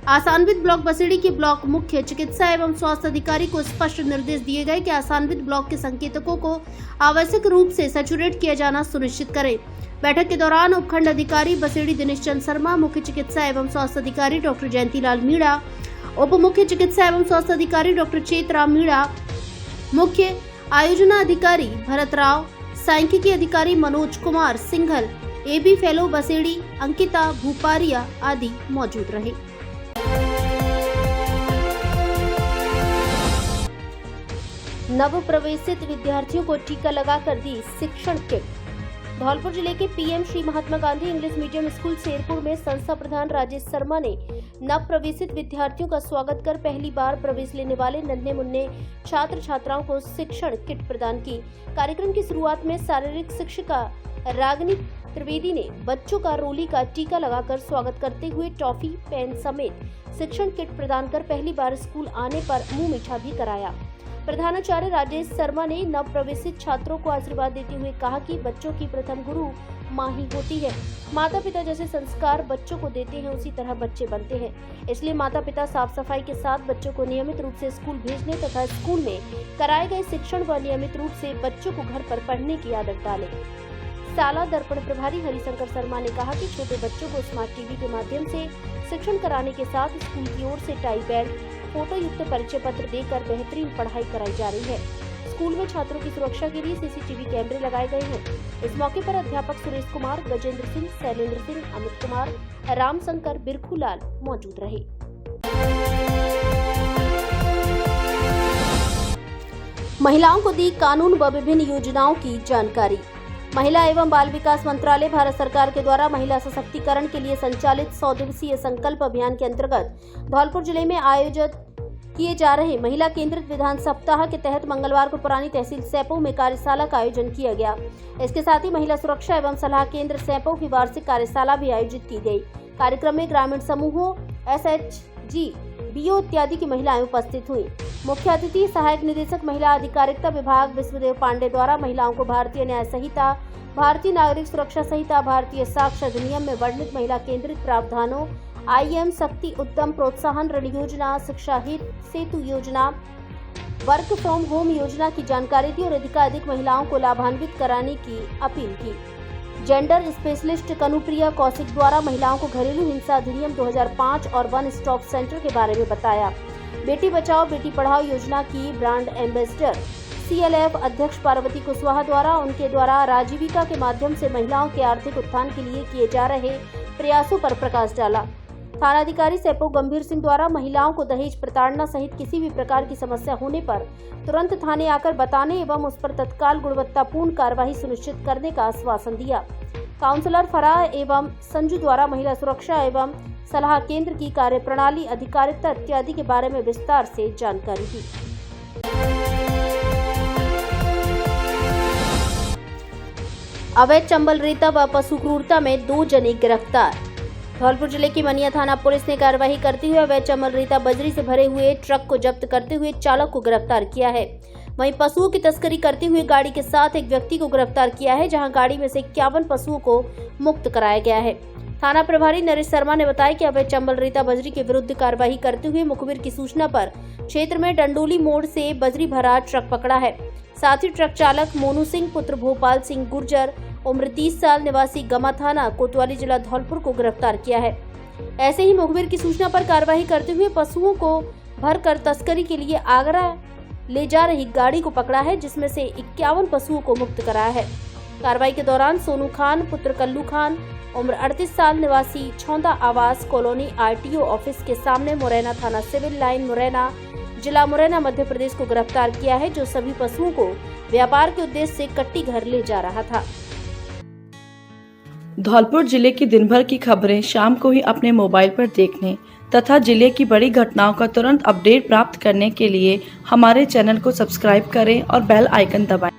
A: आसान्वित ब्लॉक बसेड़ी के ब्लॉक मुख्य चिकित्सा एवं स्वास्थ्य अधिकारी को स्पष्ट निर्देश दिए गए कि आसान्वित ब्लॉक के संकेतकों को आवश्यक रूप से सैचुरेट किया जाना सुनिश्चित करें। बैठक के दौरान उपखंड अधिकारी बसेड़ी दिनेश चंद्र शर्मा, मुख्य चिकित्सा एवं स्वास्थ्य अधिकारी डॉक्टर जयंती लाल मीणा, उप मुख्य चिकित्सा एवं स्वास्थ्य अधिकारी डॉक्टर चेतराम मीणा, मुख्य आयोजना अधिकारी भरत राव, सांख्यिकी अधिकारी मनोज कुमार सिंघल, AB फेलो बसेड़ी अंकिता भूपारिया आदि मौजूद रहे। नव प्रवेशित विद्यार्थियों को टीका लगाकर दी शिक्षण किट। धौलपुर जिले के PM Shri Mahatma Gandhi English medium school Sherpur में संस्था प्रधान राजेश शर्मा ने नव प्रवेशित विद्यार्थियों का स्वागत कर पहली बार प्रवेश लेने वाले नन्हे मुन्ने छात्र छात्राओं को शिक्षण किट प्रदान की। कार्यक्रम की शुरुआत में शारीरिक शिक्षिका रागिनी त्रिवेदी ने बच्चों का रोली का टीका लगाकर स्वागत करते हुए टॉफी, पेन समेत शिक्षण किट प्रदान कर पहली बार स्कूल आने पर मुंह मीठा भी कराया। प्रधानाचार्य राजेश शर्मा ने नव प्रवेशित छात्रों को आशीर्वाद देते हुए कहा कि बच्चों की प्रथम गुरु माँ ही होती है। माता पिता जैसे संस्कार बच्चों को देते हैं उसी तरह बच्चे बनते हैं। इसलिए माता पिता साफ सफाई के साथ बच्चों को नियमित रूप से स्कूल भेजने तथा स्कूल में कराए गए शिक्षण व नियमित रूप से बच्चों को घर पर पढ़ने की आदत डालें। साला दर्पण प्रभारी हरिशंकर शर्मा ने कहा कि छोटे बच्चों को स्मार्ट टीवी के माध्यम से शिक्षण कराने के साथ स्कूल की ओर से टाई बेल्ट, फोटो युक्त परिचय पत्र देकर बेहतरीन पढ़ाई कराई जा रही है। स्कूल में छात्रों की सुरक्षा के लिए CCTV कैमरे लगाए गए हैं। इस मौके पर अध्यापक सुरेश कुमार, गजेंद्र सिंह, शैलेंद्र सिंह, अमित कुमार, रामशंकर, बिरखूलाल मौजूद रहे। महिलाओं को दी कानून व विभिन्न योजनाओं की जानकारी। महिला एवं बाल विकास मंत्रालय भारत सरकार के द्वारा महिला सशक्तिकरण के लिए संचालित 100 दिवसीय संकल्प अभियान के अंतर्गत धौलपुर जिले में आयोजित किए जा रहे महिला केंद्रित विधान सप्ताह के तहत मंगलवार को पुरानी तहसील सैपो में कार्यशाला का आयोजन किया गया। इसके साथ ही महिला सुरक्षा एवं सलाह केंद्र सैपो की वार्षिक कार्यशाला भी आयोजित की गई। कार्यक्रम में ग्रामीण समूहों, SHG, BO इत्यादि की महिलाएं उपस्थित हुई। मुख्य अतिथि सहायक निदेशक महिला अधिकारिता विभाग विश्वदेव पांडे द्वारा महिलाओं को भारतीय न्याय संहिता, भारतीय नागरिक सुरक्षा संहिता, भारतीय साक्ष्य अधिनियम में वर्णित महिला केंद्रित प्रावधानों, IM शक्ति उद्यम प्रोत्साहन ऋण योजना, शिक्षा हित सेतु योजना, वर्क फ्रॉम होम योजना की जानकारी दी और अधिकाधिक महिलाओं को लाभान्वित कराने की अपील की। जेंडर स्पेशलिस्ट कनुप्रिया कौशिक द्वारा महिलाओं को घरेलू हिंसा अधिनियम 2005 और वन स्टॉप सेंटर के बारे में बताया। बेटी बचाओ बेटी पढ़ाओ योजना की ब्रांड एम्बेसडर CLF अध्यक्ष पार्वती कुशवाहा द्वारा उनके द्वारा राजीविका के माध्यम से महिलाओं के आर्थिक उत्थान के लिए किए जा रहे प्रयासों पर प्रकाश डाला। थानाधिकारी सैपो गंभीर सिंह द्वारा महिलाओं को दहेज प्रताड़ना सहित किसी भी प्रकार की समस्या होने पर तुरंत थाने आकर बताने एवं उस पर तत्काल गुणवत्तापूर्ण कार्रवाई सुनिश्चित करने का आश्वासन दिया। काउंसलर फराह एवं संजू द्वारा महिला सुरक्षा एवं सलाह केंद्र की कार्यप्रणाली, अधिकारिता इत्यादि के बारे में विस्तार से जानकारी दी। अवैध चंबल रेता व पशु क्रूरता में 2 जने गिरफ्तार। धौलपुर जिले की मनिया थाना पुलिस ने कार्रवाई करते हुए अवैध चंबल रेता बजरी से भरे हुए ट्रक को जब्त करते हुए चालक को गिरफ्तार किया है। वहीं पशुओं की तस्करी करते हुए गाड़ी के साथ एक व्यक्ति को गिरफ्तार किया है, जहां गाड़ी में से 51 पशुओं को मुक्त कराया गया है। थाना प्रभारी नरेश शर्मा ने बताया कि अवैध चंबल रेता बजरी के विरुद्ध कार्रवाई करते हुए मुखबिर की सूचना पर क्षेत्र में डंडोली मोड़ से बजरी भरा ट्रक पकड़ा है। साथ ही ट्रक चालक मोनू सिंह पुत्र भोपाल सिंह गुर्जर उम्र 30 साल निवासी गमा थाना कोतवाली जिला धौलपुर को गिरफ्तार किया है। ऐसे ही मुखबिर की सूचना पर कार्रवाई करते हुए पशुओं को भरकर तस्करी के लिए आगरा ले जा रही गाड़ी को पकड़ा है, जिसमें से 51 पशुओं को मुक्त कराया है। कार्रवाई के दौरान सोनू खान पुत्र कल्लू खान उम्र 38 साल निवासी छौंदा आवास कॉलोनी आरटीओ ऑफिस के सामने मुरैना थाना सिविल लाइन मुरैना जिला मुरैना मध्य प्रदेश को गिरफ्तार किया है, जो सभी पशुओं को व्यापार के उद्देश्य से कट्टी घर ले जा रहा था।
P: धौलपुर जिले की दिन भर की खबरें शाम को ही अपने मोबाइल पर देखने तथा जिले की बड़ी घटनाओं का तुरंत अपडेट प्राप्त करने के लिए हमारे चैनल को सब्सक्राइब करें और बेल आइकन दबाएं।